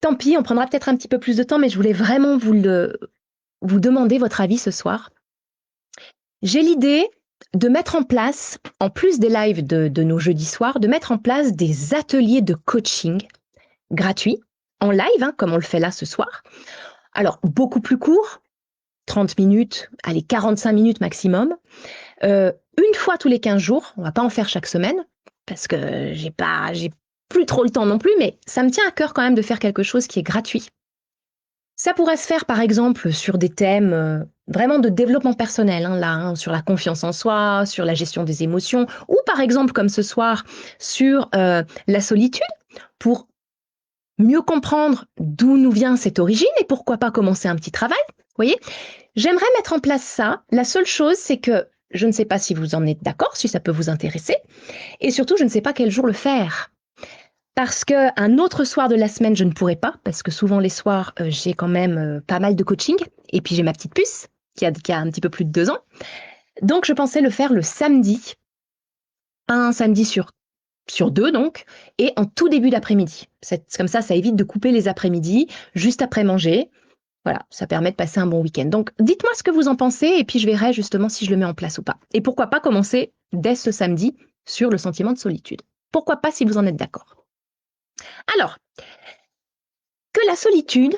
tant pis, on prendra peut-être un petit peu plus de temps, mais je voulais vraiment vous demander votre avis ce soir. J'ai l'idée de mettre en place, en plus des lives de nos jeudis soirs, de mettre en place des ateliers de coaching gratuits, en live, hein, comme on le fait là ce soir. Alors, beaucoup plus court, 30 minutes, allez, 45 minutes maximum. Une fois tous les 15 jours, on va pas en faire chaque semaine, parce que j'ai plus trop le temps non plus, mais ça me tient à cœur quand même de faire quelque chose qui est gratuit. Ça pourrait se faire, par exemple, sur des thèmes vraiment de développement personnel, hein, là, hein, sur la confiance en soi, sur la gestion des émotions, ou par exemple, comme ce soir, sur la solitude, pour mieux comprendre d'où nous vient cette origine et pourquoi pas commencer un petit travail. Vous voyez, j'aimerais mettre en place ça. La seule chose, c'est que je ne sais pas si vous en êtes d'accord, si ça peut vous intéresser, et surtout, je ne sais pas quel jour le faire. Parce qu'un autre soir de la semaine, je ne pourrais pas, parce que souvent les soirs, j'ai quand même pas mal de coaching, et puis j'ai ma petite puce, qui a un petit peu plus de 2 ans. Donc je pensais le faire le samedi, un samedi sur 2 donc, et en tout début d'après-midi. C'est comme ça évite de couper les après-midi, juste après manger. Voilà, ça permet de passer un bon week-end. Donc dites-moi ce que vous en pensez, et puis je verrai justement si je le mets en place ou pas. Et pourquoi pas commencer dès ce samedi sur le sentiment de solitude. Pourquoi pas si vous en êtes d'accord. Alors, que la solitude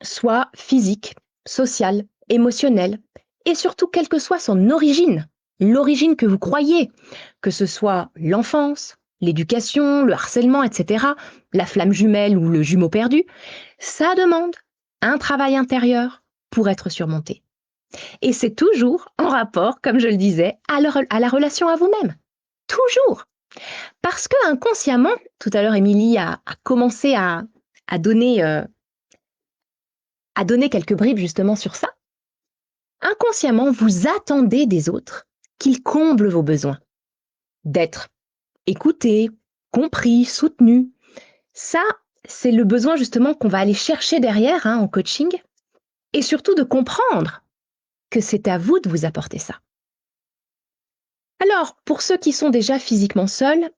soit physique, sociale, émotionnelle, et surtout quelle que soit son origine, l'origine que vous croyez, que ce soit l'enfance, l'éducation, le harcèlement, etc., la flamme jumelle ou le jumeau perdu, ça demande un travail intérieur pour être surmonté. Et c'est toujours en rapport, comme je le disais, à la relation à vous-même. Toujours. Parce que inconsciemment, tout à l'heure, Émilie a commencé à donner quelques bribes justement sur ça. Inconsciemment, vous attendez des autres qu'ils comblent vos besoins, d'être écouté, compris, soutenu. Ça, c'est le besoin justement qu'on va aller chercher derrière en coaching, et surtout de comprendre que c'est à vous de vous apporter ça. Alors, pour ceux qui sont déjà physiquement seuls,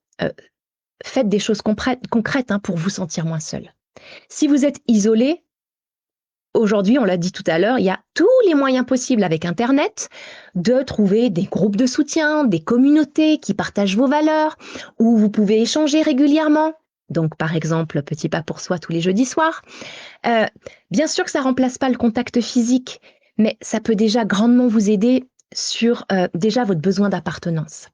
faites des choses concrètes pour vous sentir moins seul. Si vous êtes isolé, aujourd'hui, on l'a dit tout à l'heure, il y a tous les moyens possibles avec Internet de trouver des groupes de soutien, des communautés qui partagent vos valeurs, où vous pouvez échanger régulièrement. Donc, par exemple, Petit pas pour soi tous les jeudis soirs. Bien sûr que ça ne remplace pas le contact physique, mais ça peut déjà grandement vous aider sur déjà votre besoin d'appartenance.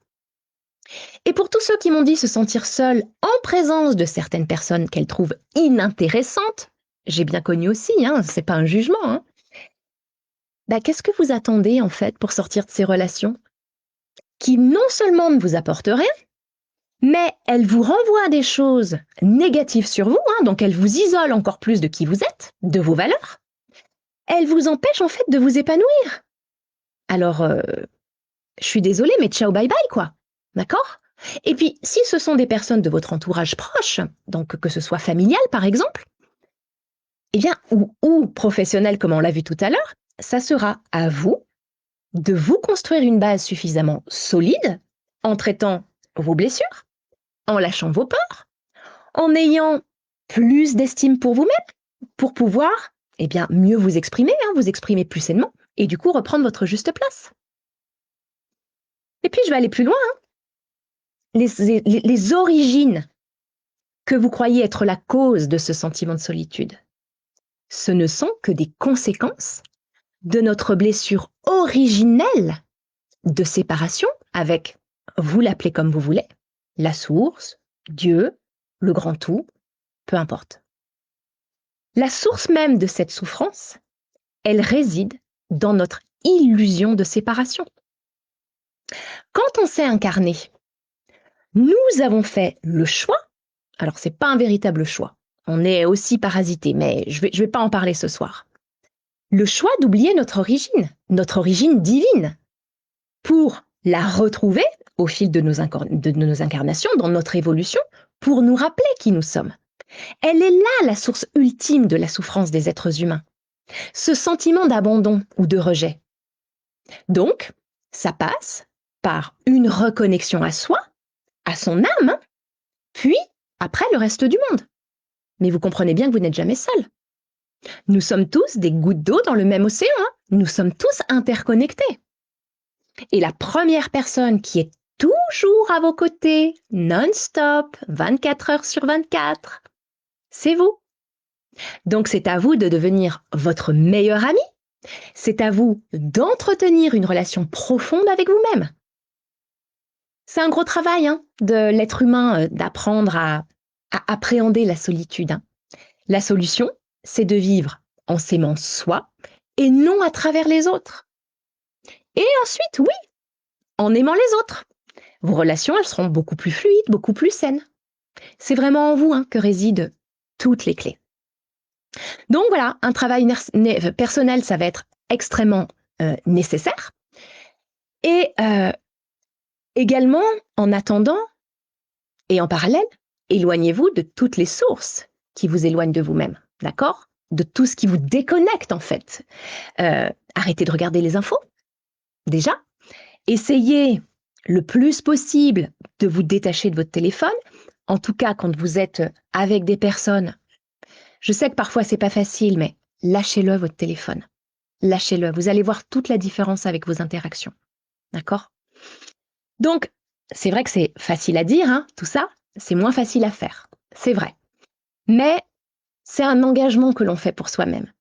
Et pour tous ceux qui m'ont dit se sentir seuls en présence de certaines personnes qu'elles trouvent inintéressantes, j'ai bien connu aussi, c'est pas un jugement. Qu'est-ce que vous attendez en fait pour sortir de ces relations qui non seulement ne vous apportent rien, mais elles vous renvoient à des choses négatives sur vous, donc elles vous isolent encore plus de qui vous êtes, de vos valeurs. Elles vous empêchent en fait de vous épanouir. Alors, je suis désolée, mais ciao bye bye quoi, d'accord? Et puis, si ce sont des personnes de votre entourage proche, donc que ce soit familial par exemple, eh bien, ou professionnel comme on l'a vu tout à l'heure, ça sera à vous de vous construire une base suffisamment solide en traitant vos blessures, en lâchant vos peurs, en ayant plus d'estime pour vous-même, pour pouvoir mieux vous exprimer plus sainement, et du coup reprendre votre juste place. Et puis, je vais aller plus loin. Les origines que vous croyez être la cause de ce sentiment de solitude, ce ne sont que des conséquences de notre blessure originelle de séparation avec, vous l'appelez comme vous voulez, la source, Dieu, le grand tout, peu importe. La source même de cette souffrance, elle réside dans notre illusion de séparation. Quand on s'est incarné, nous avons fait le choix, alors c'est pas un véritable choix, on est aussi parasité, mais je vais pas en parler ce soir. Le choix d'oublier notre origine divine, pour la retrouver au fil de nos incarnations, dans notre évolution, pour nous rappeler qui nous sommes. Elle est là la source ultime de la souffrance des êtres humains, ce sentiment d'abandon ou de rejet. Donc, ça passe par une reconnexion à soi, à son âme, puis après le reste du monde. Mais vous comprenez bien que vous n'êtes jamais seul. Nous sommes tous des gouttes d'eau dans le même océan, nous sommes tous interconnectés. Et la première personne qui est toujours à vos côtés, non-stop, 24 heures sur 24, c'est vous. Donc c'est à vous de devenir votre meilleur ami, c'est à vous d'entretenir une relation profonde avec vous-même. C'est un gros travail de l'être humain d'apprendre à appréhender la solitude. La solution, c'est de vivre en s'aimant soi et non à travers les autres. Et ensuite, oui, en aimant les autres. Vos relations, elles seront beaucoup plus fluides, beaucoup plus saines. C'est vraiment en vous que résident toutes les clés. Donc voilà, un travail personnel, ça va être extrêmement nécessaire. Et également, en attendant et en parallèle, éloignez-vous de toutes les sources qui vous éloignent de vous-même, d'accord? De tout ce qui vous déconnecte en fait. Arrêtez de regarder les infos, déjà. Essayez le plus possible de vous détacher de votre téléphone. En tout cas, quand vous êtes avec des personnes, je sais que parfois c'est pas facile, mais lâchez-le votre téléphone. Lâchez-le. Vous allez voir toute la différence avec vos interactions. D'accord? Donc, c'est vrai que c'est facile à dire, tout ça. C'est moins facile à faire. C'est vrai. Mais c'est un engagement que l'on fait pour soi-même.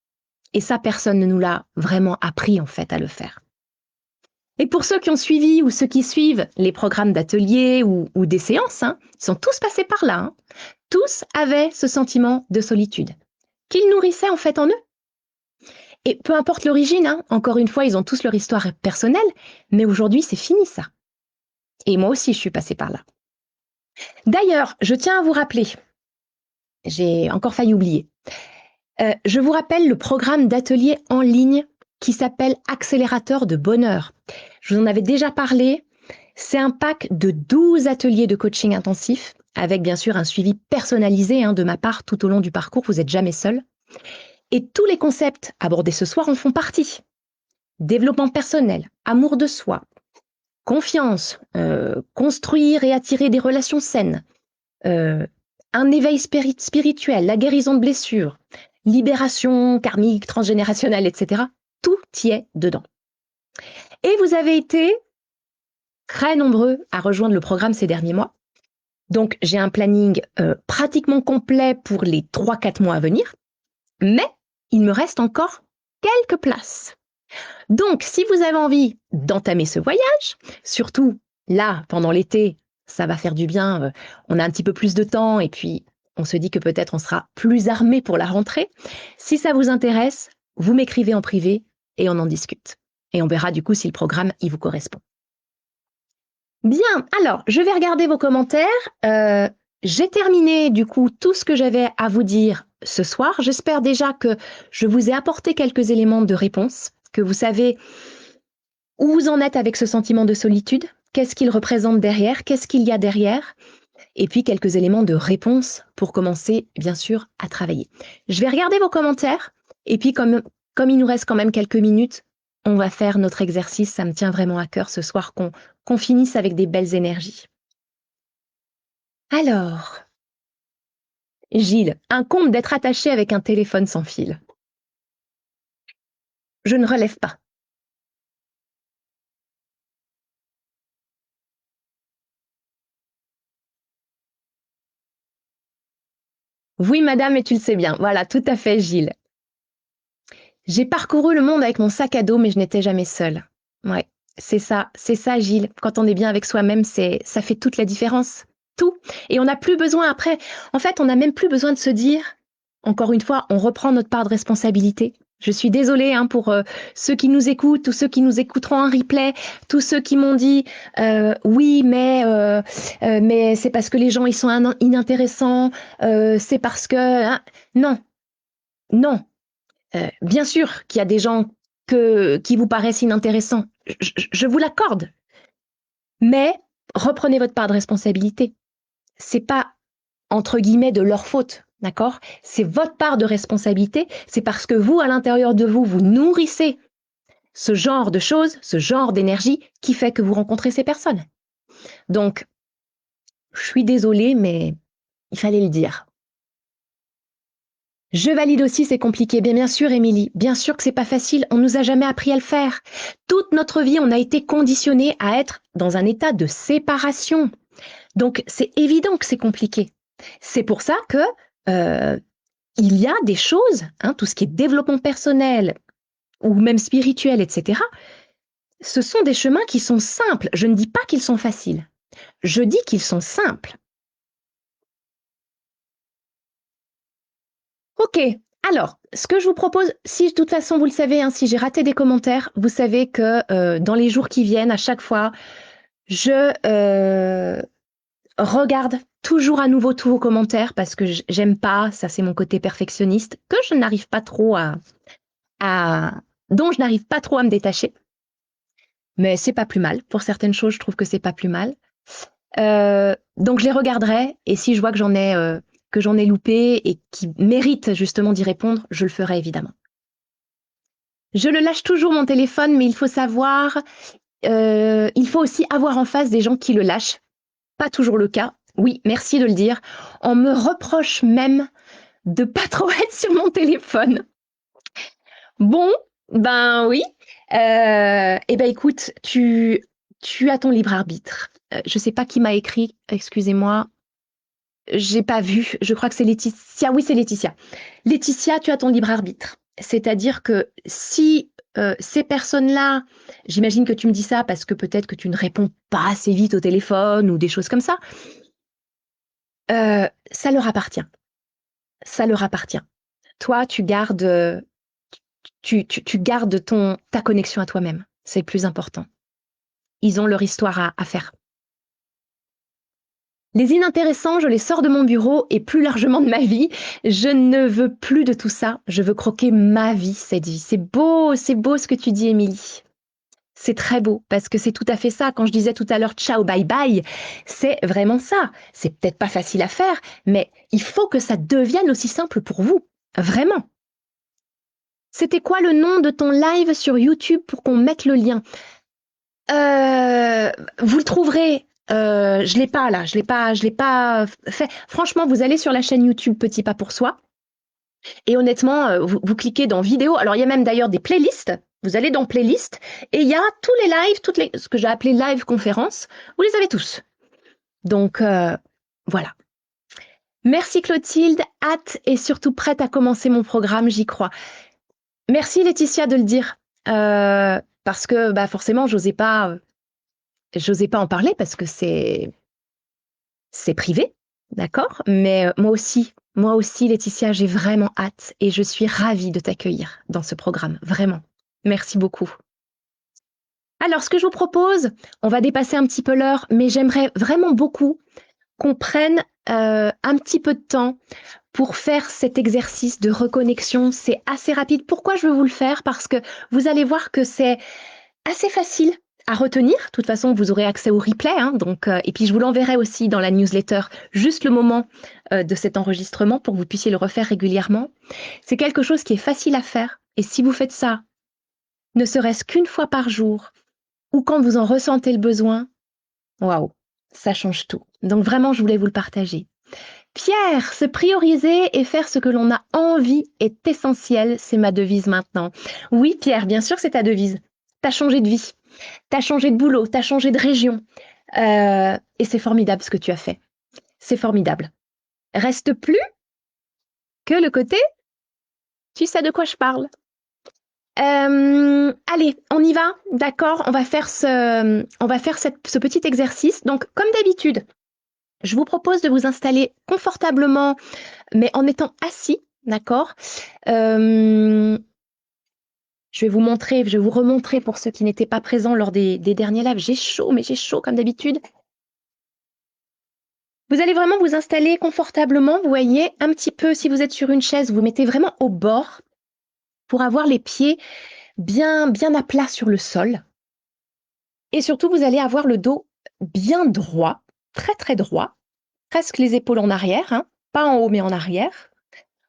Et ça, personne ne nous l'a vraiment appris, en fait, à le faire. Et pour ceux qui ont suivi ou ceux qui suivent les programmes d'ateliers ou des séances, ils sont tous passés par là. Tous avaient ce sentiment de solitude qu'ils nourrissaient en fait en eux. Et peu importe l'origine, encore une fois, ils ont tous leur histoire personnelle, mais aujourd'hui, c'est fini ça. Et moi aussi, je suis passée par là. D'ailleurs, je tiens à vous rappeler, j'ai encore failli oublier, je vous rappelle le programme d'atelier en ligne qui s'appelle Accélérateur de bonheur. Je vous en avais déjà parlé. C'est un pack de 12 ateliers de coaching intensif, avec bien sûr un suivi personnalisé de ma part tout au long du parcours. Vous n'êtes jamais seul. Et tous les concepts abordés ce soir en font partie. Développement personnel, amour de soi, confiance, construire et attirer des relations saines, un éveil spirituel, la guérison de blessures, libération karmique, transgénérationnelle, etc. Tout y est dedans. Et vous avez été très nombreux à rejoindre le programme ces derniers mois. Donc, j'ai un planning pratiquement complet pour les 3-4 mois à venir, mais il me reste encore quelques places. Donc, si vous avez envie d'entamer ce voyage, surtout là, pendant l'été, ça va faire du bien, on a un petit peu plus de temps et puis on se dit que peut-être on sera plus armé pour la rentrée. Si ça vous intéresse, vous m'écrivez en privé et on en discute. Et on verra du coup si le programme il vous correspond. Bien, alors, je vais regarder vos commentaires. J'ai terminé du coup tout ce que j'avais à vous dire ce soir. J'espère déjà que je vous ai apporté quelques éléments de réponse, que vous savez où vous en êtes avec ce sentiment de solitude, qu'est-ce qu'il représente derrière, qu'est-ce qu'il y a derrière, et puis quelques éléments de réponse pour commencer, bien sûr, à travailler. Je vais regarder vos commentaires, et puis comme il nous reste quand même quelques minutes, on va faire notre exercice. Ça me tient vraiment à cœur ce soir qu'on finisse avec des belles énergies. Alors, Gilles, incombe d'être attaché avec un téléphone sans fil. Je ne relève pas. Oui, madame, et tu le sais bien. Voilà, tout à fait, Gilles. J'ai parcouru le monde avec mon sac à dos, mais je n'étais jamais seule. Ouais, c'est ça, Gilles. Quand on est bien avec soi-même, ça fait toute la différence. Tout. Et on n'a plus besoin après. En fait, on n'a même plus besoin de se dire, encore une fois, on reprend notre part de responsabilité. Je suis désolée pour ceux qui nous écoutent, tous ceux qui nous écouteront en replay, tous ceux qui m'ont dit oui, mais c'est parce que les gens ils sont inintéressants, c'est parce que non, non. Bien sûr qu'il y a des gens qui vous paraissent inintéressants, je vous l'accorde, mais reprenez votre part de responsabilité. C'est pas entre guillemets de leur faute, d'accord? C'est votre part de responsabilité, c'est parce que vous, à l'intérieur de vous, vous nourrissez ce genre de choses, ce genre d'énergie qui fait que vous rencontrez ces personnes. Donc, je suis désolée, mais il fallait le dire. Je valide aussi, c'est compliqué. Bien sûr, Émilie, bien sûr que c'est pas facile. On nous a jamais appris à le faire. Toute notre vie, on a été conditionné à être dans un état de séparation. Donc, c'est évident que c'est compliqué. C'est pour ça que il y a des choses, tout ce qui est développement personnel ou même spirituel, etc. Ce sont des chemins qui sont simples. Je ne dis pas qu'ils sont faciles. Je dis qu'ils sont simples. Ok, Alors, ce que je vous propose, si de toute façon vous le savez, hein, si j'ai raté des commentaires, vous savez que dans les jours qui viennent, à chaque fois, je regarde toujours à nouveau tous vos commentaires parce que j'aime pas, ça c'est mon côté perfectionniste, que je n'arrive pas trop dont je n'arrive pas trop à me détacher. Mais c'est pas plus mal. Pour certaines choses, je trouve que c'est pas plus mal. Donc je les regarderai et si je vois que j'en ai loupé et qui mérite justement d'y répondre, je le ferai évidemment. Je le lâche toujours mon téléphone, mais il faut savoir, il faut aussi avoir en face des gens qui le lâchent. Pas toujours le cas. Oui, merci de le dire. On me reproche même de pas trop être sur mon téléphone. Bon, ben oui. Eh ben écoute, tu as ton libre arbitre. Je sais pas qui m'a écrit, excusez-moi. J'ai pas vu. Je crois que c'est Laetitia. Oui, c'est Laetitia. Laetitia, tu as ton libre arbitre. C'est-à-dire que si ces personnes-là, j'imagine que tu me dis ça parce que peut-être que tu ne réponds pas assez vite au téléphone ou des choses comme ça, ça leur appartient. Ça leur appartient. Toi, tu gardes, tu gardes ta connexion à toi-même. C'est le plus important. Ils ont leur histoire à faire. Les inintéressants, je les sors de mon bureau et plus largement de ma vie. Je ne veux plus de tout ça. Je veux croquer ma vie, cette vie. C'est beau ce que tu dis, Émilie. C'est très beau parce que c'est tout à fait ça. Quand je disais tout à l'heure ciao, bye bye, c'est vraiment ça. C'est peut-être pas facile à faire, mais il faut que ça devienne aussi simple pour vous. Vraiment. C'était quoi le nom de ton live sur YouTube pour qu'on mette le lien? Vous le trouverez. Je l'ai pas là, je l'ai pas fait. Franchement, vous allez sur la chaîne YouTube Petit Pas pour Soi et honnêtement, vous cliquez dans vidéo. Alors il y a même d'ailleurs des playlists. Vous allez dans playlist et il y a tous les lives, ce que j'ai appelé live conférences. Vous les avez tous. Donc voilà. Merci Clotilde, hâte et surtout prête à commencer mon programme, j'y crois. Merci Laetitia de le dire parce que bah forcément j'osais pas en parler parce que c'est privé, d'accord? Mais moi aussi, Laetitia, j'ai vraiment hâte et je suis ravie de t'accueillir dans ce programme, vraiment. Merci beaucoup. Alors, ce que je vous propose, on va dépasser un petit peu l'heure, mais j'aimerais vraiment beaucoup qu'on prenne un petit peu de temps pour faire cet exercice de reconnexion. C'est assez rapide. Pourquoi je veux vous le faire? Parce que vous allez voir que c'est assez facile à retenir. De toute façon, vous aurez accès au replay. Hein, donc, et puis, je vous l'enverrai aussi dans la newsletter, juste le moment de cet enregistrement pour que vous puissiez le refaire régulièrement. C'est quelque chose qui est facile à faire. Et si vous faites ça, ne serait-ce qu'une fois par jour, ou quand vous en ressentez le besoin, waouh, ça change tout. Donc vraiment, je voulais vous le partager. Pierre, se prioriser et faire ce que l'on a envie est essentiel, c'est ma devise maintenant. Oui, Pierre, bien sûr, c'est ta devise. T'as changé de vie, t'as changé de boulot, t'as changé de région. Et c'est formidable ce que tu as fait. C'est formidable. Reste plus que le côté, tu sais de quoi je parle. Allez, on y va, d'accord? On va faire ce petit exercice. Donc, comme d'habitude, je vous propose de vous installer confortablement, mais en étant assis, d'accord? Je vais vous remontrer pour ceux qui n'étaient pas présents lors des derniers lives. J'ai chaud, mais j'ai chaud comme d'habitude. Vous allez vraiment vous installer confortablement. Vous voyez, un petit peu, si vous êtes sur une chaise, vous mettez vraiment au bord pour avoir les pieds bien à plat sur le sol. Et surtout, vous allez avoir le dos bien droit, très droit, presque les épaules en arrière, hein, pas en haut mais en arrière.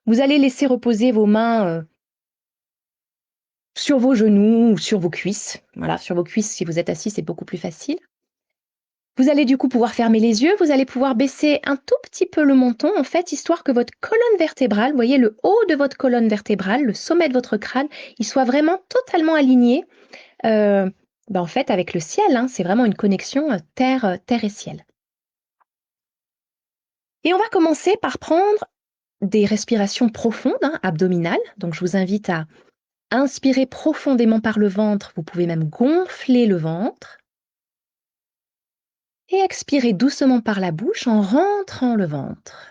Vous allez laisser reposer vos mains sur vos genoux ou sur vos cuisses. Voilà, sur vos cuisses, si vous êtes assis, c'est beaucoup plus facile. Vous allez du coup pouvoir fermer les yeux, vous allez pouvoir baisser un tout petit peu le menton, en fait, histoire que votre colonne vertébrale, vous voyez le haut de votre colonne vertébrale, le sommet de votre crâne, il soit vraiment totalement aligné en fait, avec le ciel. Hein, c'est vraiment une connexion terre et ciel. Et on va commencer par prendre des respirations profondes, hein, abdominales. Donc, je vous invite à inspirer profondément par le ventre. Vous pouvez même gonfler le ventre. Et expirer doucement par la bouche en rentrant le ventre.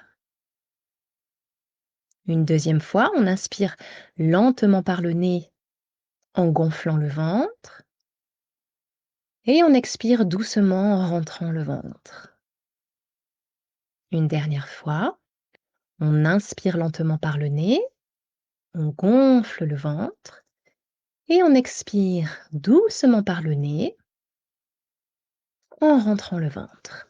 Une deuxième fois, on inspire lentement par le nez en gonflant le ventre et on expire doucement en rentrant le ventre. Une dernière fois, on inspire lentement par le nez, on gonfle le ventre et on expire doucement par le nez en rentrant le ventre.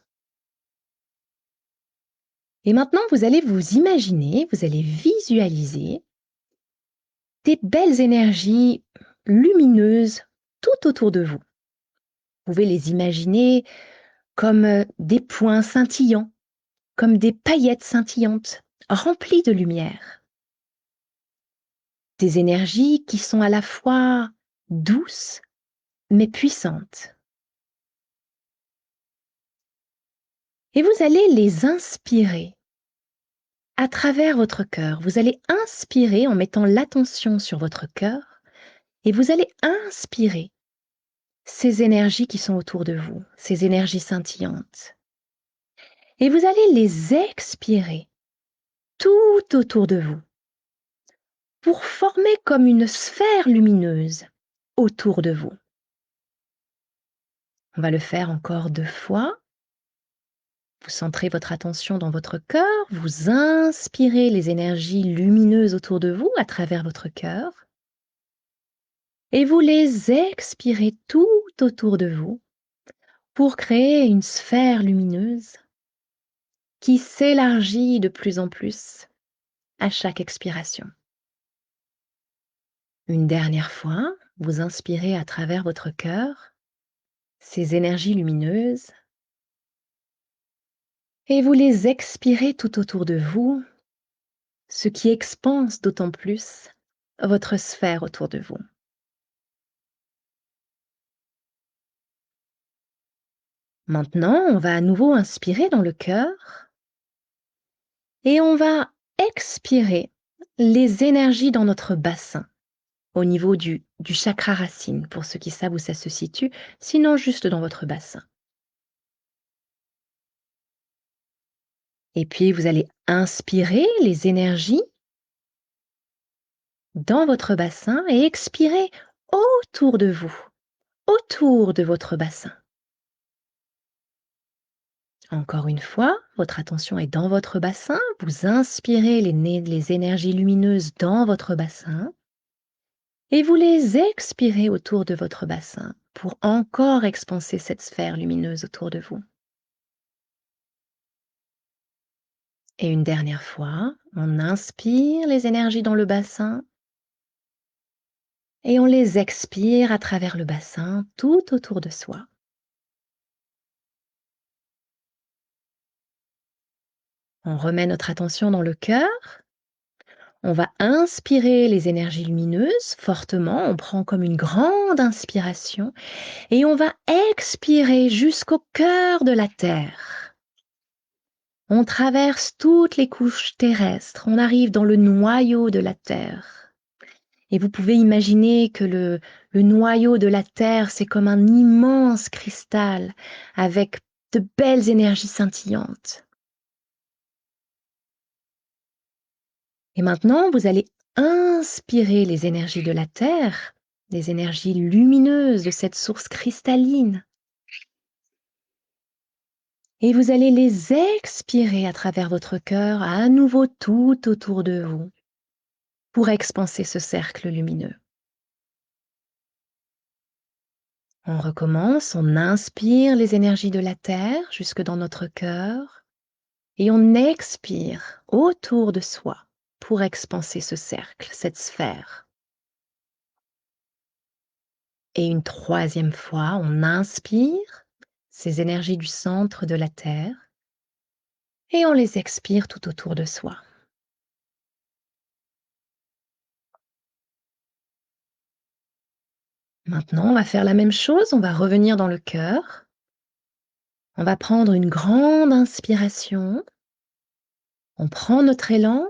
Et maintenant, vous allez vous imaginer, vous allez visualiser des belles énergies lumineuses tout autour de vous. Vous pouvez les imaginer comme des points scintillants, comme des paillettes scintillantes, remplies de lumière. Des énergies qui sont à la fois douces mais puissantes. Et vous allez les inspirer à travers votre cœur. Vous allez inspirer en mettant l'attention sur votre cœur et vous allez inspirer ces énergies qui sont autour de vous, ces énergies scintillantes. Et vous allez les expirer tout autour de vous pour former comme une sphère lumineuse autour de vous. On va le faire encore 2 fois. Vous centrez votre attention dans votre cœur, vous inspirez les énergies lumineuses autour de vous à travers votre cœur et vous les expirez tout autour de vous pour créer une sphère lumineuse qui s'élargit de plus en plus à chaque expiration. Une dernière fois, vous inspirez à travers votre cœur ces énergies lumineuses et vous les expirez tout autour de vous, ce qui expanse d'autant plus votre sphère autour de vous. Maintenant, on va à nouveau inspirer dans le cœur et on va expirer les énergies dans notre bassin, au niveau du chakra racine, pour ceux qui savent où ça se situe, sinon juste dans votre bassin. Et puis, vous allez inspirer les énergies dans votre bassin et expirer autour de vous, autour de votre bassin. Encore une fois, votre attention est dans votre bassin. Vous inspirez les énergies lumineuses dans votre bassin et vous les expirez autour de votre bassin pour encore expanser cette sphère lumineuse autour de vous. Et une dernière fois, on inspire les énergies dans le bassin et on les expire à travers le bassin tout autour de soi. On remet notre attention dans le cœur. On va inspirer les énergies lumineuses fortement. On prend comme une grande inspiration et on va expirer jusqu'au cœur de la Terre. On traverse toutes les couches terrestres. On arrive dans le noyau de la Terre. Et vous pouvez imaginer que le noyau de la Terre, c'est comme un immense cristal avec de belles énergies scintillantes. Et maintenant, vous allez inspirer les énergies de la Terre, les énergies lumineuses de cette source cristalline. Et vous allez les expirer à travers votre cœur à nouveau tout autour de vous pour expanser ce cercle lumineux. On recommence, on inspire les énergies de la Terre jusque dans notre cœur et on expire autour de soi pour expanser ce cercle, cette sphère. Et une troisième fois, on inspire ces énergies du centre de la Terre et on les expire tout autour de soi. Maintenant, on va faire la même chose, on va revenir dans le cœur. On va prendre une grande inspiration, on prend notre élan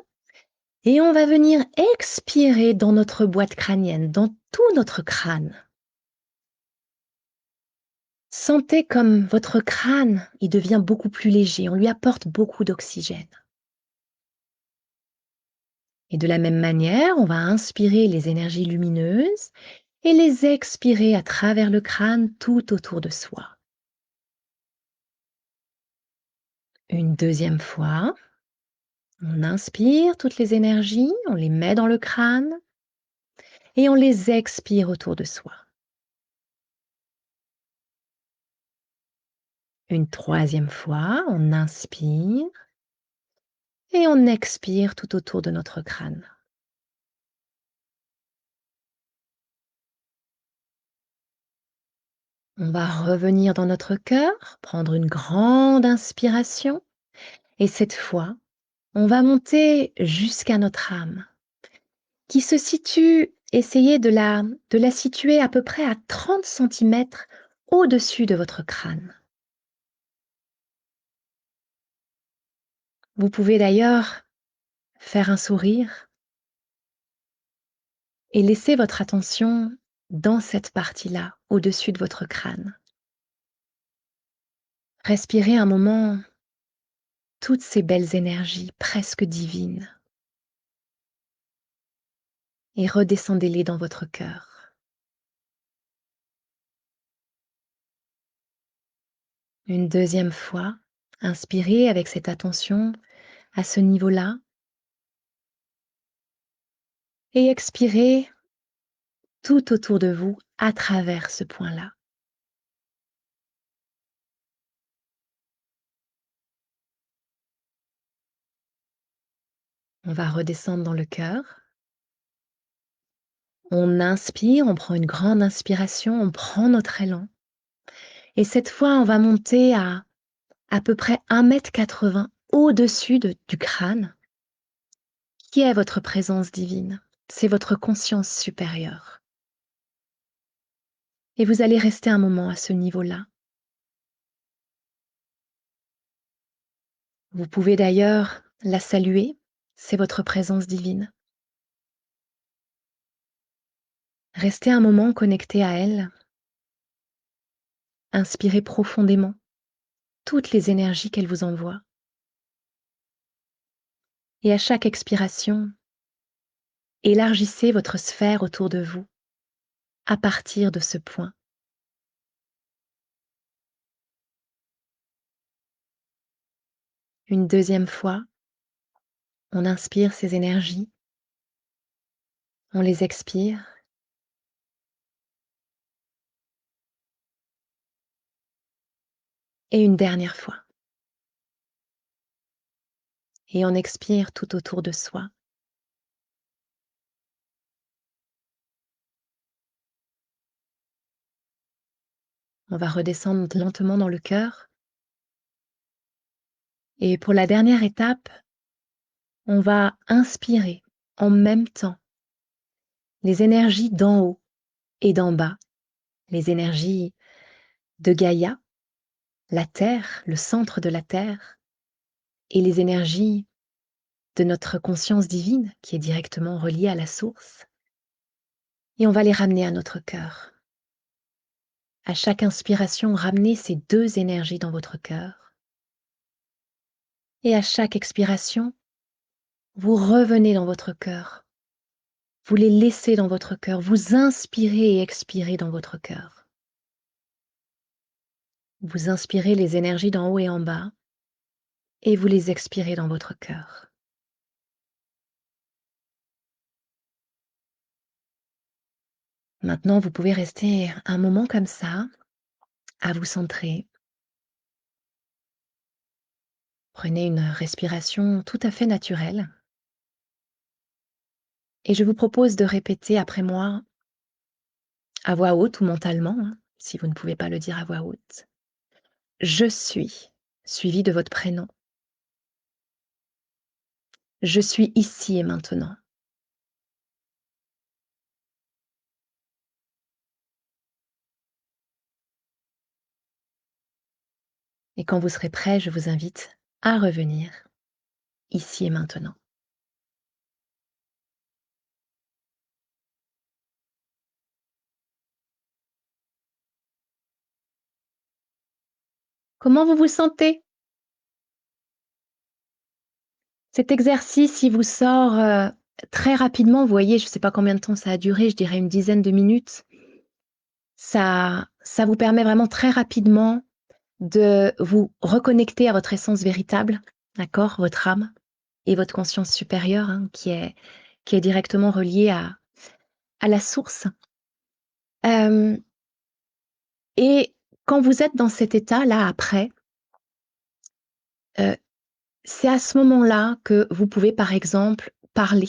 et on va venir expirer dans notre boîte crânienne, dans tout notre crâne. Sentez comme votre crâne, il devient beaucoup plus léger, on lui apporte beaucoup d'oxygène. Et de la même manière, on va inspirer les énergies lumineuses et les expirer à travers le crâne tout autour de soi. Une deuxième fois, on inspire toutes les énergies, on les met dans le crâne et on les expire autour de soi. Une troisième fois, on inspire et on expire tout autour de notre crâne. On va revenir dans notre cœur, prendre une grande inspiration et cette fois, on va monter jusqu'à notre âme qui se situe, essayez de la situer à peu près à 30 centimètres au-dessus de votre crâne. Vous pouvez d'ailleurs faire un sourire et laisser votre attention dans cette partie-là, au-dessus de votre crâne. Respirez un moment toutes ces belles énergies presque divines et redescendez-les dans votre cœur. Une deuxième fois, inspirez avec cette attention à ce niveau-là et expirez tout autour de vous à travers ce point-là. On va redescendre dans le cœur. On inspire, on prend une grande inspiration, on prend notre élan. Et cette fois, on va monter à peu près 1,80 m au-dessus du crâne, qui est votre présence divine. C'est votre conscience supérieure. Et vous allez rester un moment à ce niveau-là. Vous pouvez d'ailleurs la saluer, c'est votre présence divine. Restez un moment connecté à elle. Inspirez profondément toutes les énergies qu'elle vous envoie. Et à chaque expiration, élargissez votre sphère autour de vous à partir de ce point. Une deuxième fois, on inspire ces énergies, on les expire. Et une dernière fois. Et on expire tout autour de soi. On va redescendre lentement dans le cœur. Et pour la dernière étape, on va inspirer en même temps les énergies d'en haut et d'en bas, les énergies de Gaïa, la Terre, le centre de la Terre, et les énergies de notre conscience divine qui est directement reliée à la source. Et on va les ramener à notre cœur. À chaque inspiration, ramenez ces deux énergies dans votre cœur. Et à chaque expiration, vous revenez dans votre cœur. Vous les laissez dans votre cœur. Vous inspirez et expirez dans votre cœur. Vous inspirez les énergies d'en haut et en bas et vous les expirez dans votre cœur. Maintenant, vous pouvez rester un moment comme ça, à vous centrer. Prenez une respiration tout à fait naturelle. Et je vous propose de répéter après moi, à voix haute ou mentalement, si vous ne pouvez pas le dire à voix haute. Je suis, suivi de votre prénom. Je suis ici et maintenant. Et quand vous serez prêt, je vous invite à revenir ici et maintenant. Comment vous vous sentez? Cet exercice, il vous sort très rapidement, vous voyez, je ne sais pas combien de temps ça a duré, je dirais une dizaine de minutes. Ça vous permet vraiment très rapidement de vous reconnecter à votre essence véritable, d'accord, votre âme et votre conscience supérieure, hein, qui est directement reliée à la source. Et quand vous êtes dans cet état-là après, c'est à ce moment-là que vous pouvez, par exemple, parler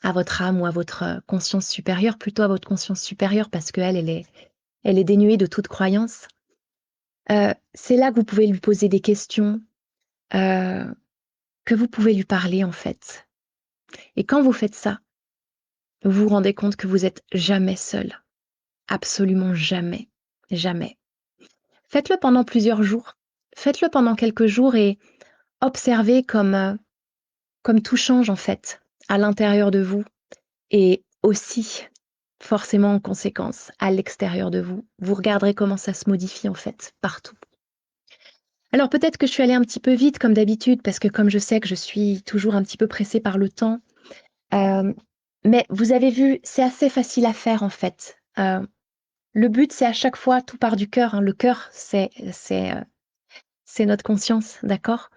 à votre âme ou à votre conscience supérieure, plutôt à votre conscience supérieure, parce qu'elle, elle est dénuée de toute croyance. C'est là que vous pouvez lui poser des questions, que vous pouvez lui parler, en fait. Et quand vous faites ça, vous vous rendez compte que vous êtes jamais seul. Absolument jamais. Jamais. Faites-le pendant plusieurs jours. Faites-le pendant quelques jours et observez comme tout change, en fait, à l'intérieur de vous. Et aussi, forcément en conséquence, à l'extérieur de vous. Vous regarderez comment ça se modifie en fait, partout. Alors peut-être que je suis allée un petit peu vite comme d'habitude, parce que comme je sais que je suis toujours un petit peu pressée par le temps, mais vous avez vu, c'est assez facile à faire en fait. Le but, c'est à chaque fois, tout part du cœur, hein. Le cœur, c'est notre conscience, d'accord?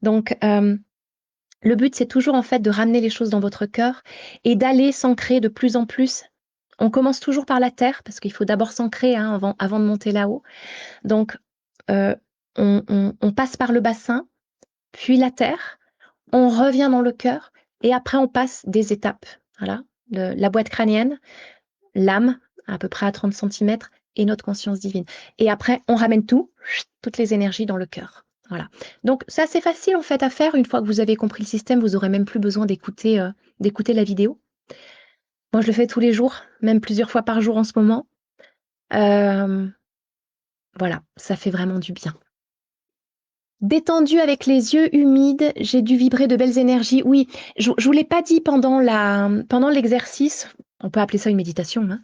Donc, le but, c'est toujours en fait de ramener les choses dans votre cœur et d'aller s'ancrer de plus en plus. On commence toujours par la terre, parce qu'il faut d'abord s'ancrer, hein, avant de monter là-haut. Donc, on passe par le bassin, puis la terre, on revient dans le cœur, et après on passe des étapes. Voilà, la boîte crânienne, l'âme, à peu près à 30 centimètres, et notre conscience divine. Et après, on ramène toutes les énergies dans le cœur. Voilà. Donc, c'est assez facile en fait à faire. Une fois que vous avez compris le système, vous aurez même plus besoin d'écouter la vidéo. Moi, je le fais tous les jours, même plusieurs fois par jour en ce moment. Voilà, ça fait vraiment du bien. Détendue avec les yeux humides, j'ai dû vibrer de belles énergies. Oui, je vous l'ai pas dit pendant l'exercice. On peut appeler ça une méditation, hein.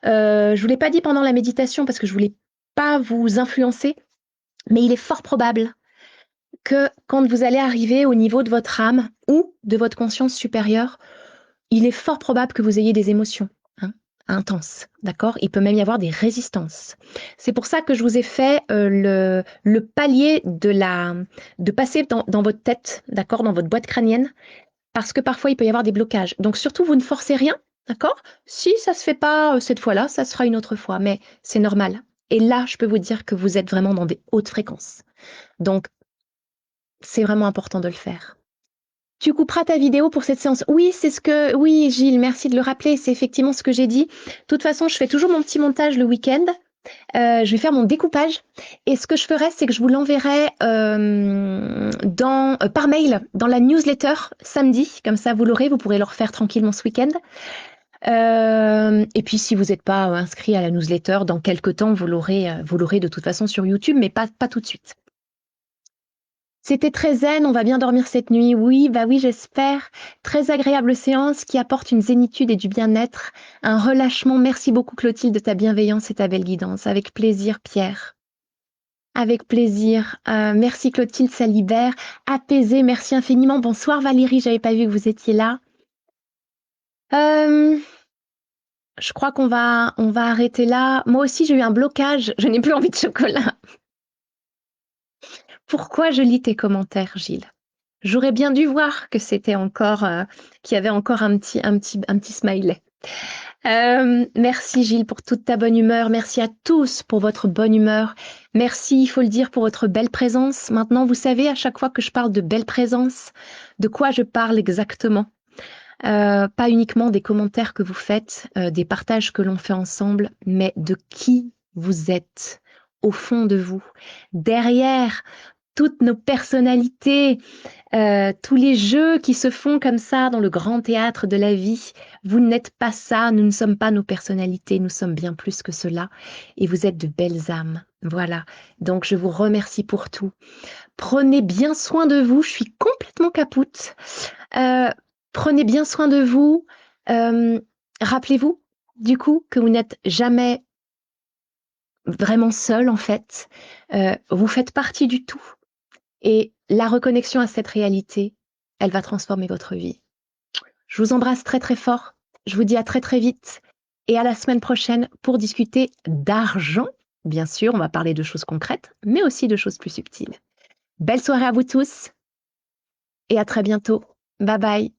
Je vous l'ai pas dit pendant la méditation parce que je voulais pas vous influencer, mais il est fort probable que quand vous allez arriver au niveau de votre âme ou de votre conscience supérieure, il est fort probable que vous ayez des émotions, hein, intenses, d'accord? Il peut même y avoir des résistances. C'est pour ça que je vous ai fait le palier de passer dans votre tête, d'accord, dans votre boîte crânienne, parce que parfois il peut y avoir des blocages. Donc surtout, vous ne forcez rien, d'accord? Si ça se fait pas cette fois-là, ça se fera une autre fois, mais c'est normal. Et là, je peux vous dire que vous êtes vraiment dans des hautes fréquences. Donc, c'est vraiment important de le faire. Tu couperas ta vidéo pour cette séance. Oui, oui, Gilles, merci de le rappeler. C'est effectivement ce que j'ai dit. De toute façon, je fais toujours mon petit montage le week-end. Je vais faire mon découpage. Et ce que je ferai, c'est que je vous l'enverrai par mail dans la newsletter samedi. Comme ça, vous l'aurez. Vous pourrez le refaire tranquillement ce week-end. Et puis, si vous n'êtes pas inscrit à la newsletter, dans quelques temps, vous l'aurez de toute façon sur YouTube, mais pas tout de suite. C'était très zen, on va bien dormir cette nuit. Oui, bah oui, j'espère. Très agréable séance qui apporte une zénitude et du bien-être, un relâchement. Merci beaucoup Clotilde de ta bienveillance et ta belle guidance. Avec plaisir, Pierre. Avec plaisir. Merci Clotilde, ça libère. Apaisé, merci infiniment. Bonsoir Valérie, j'avais pas vu que vous étiez là. Je crois on va arrêter là. Moi aussi, j'ai eu un blocage. Je n'ai plus envie de chocolat. Pourquoi je lis tes commentaires, Gilles? J'aurais bien dû voir que c'était encore, qu'il y avait encore un petit smiley. Merci Gilles pour toute ta bonne humeur. Merci à tous pour votre bonne humeur. Merci, il faut le dire, pour votre belle présence. Maintenant, vous savez, à chaque fois que je parle de belle présence, de quoi je parle exactement. Pas uniquement des commentaires que vous faites, des partages que l'on fait ensemble, mais de qui vous êtes au fond de vous, derrière toutes nos personnalités, tous les jeux qui se font comme ça dans le grand théâtre de la vie. Vous n'êtes pas ça, nous ne sommes pas nos personnalités, nous sommes bien plus que cela. Et vous êtes de belles âmes. Voilà. Donc je vous remercie pour tout. Prenez bien soin de vous. Je suis complètement capoute. Prenez bien soin de vous. Rappelez-vous, du coup, que vous n'êtes jamais vraiment seul, en fait. Vous faites partie du tout. Et la reconnexion à cette réalité, elle va transformer votre vie. Je vous embrasse très très fort. Je vous dis à très très vite et à la semaine prochaine pour discuter d'argent. Bien sûr, on va parler de choses concrètes, mais aussi de choses plus subtiles. Belle soirée à vous tous et à très bientôt. Bye bye.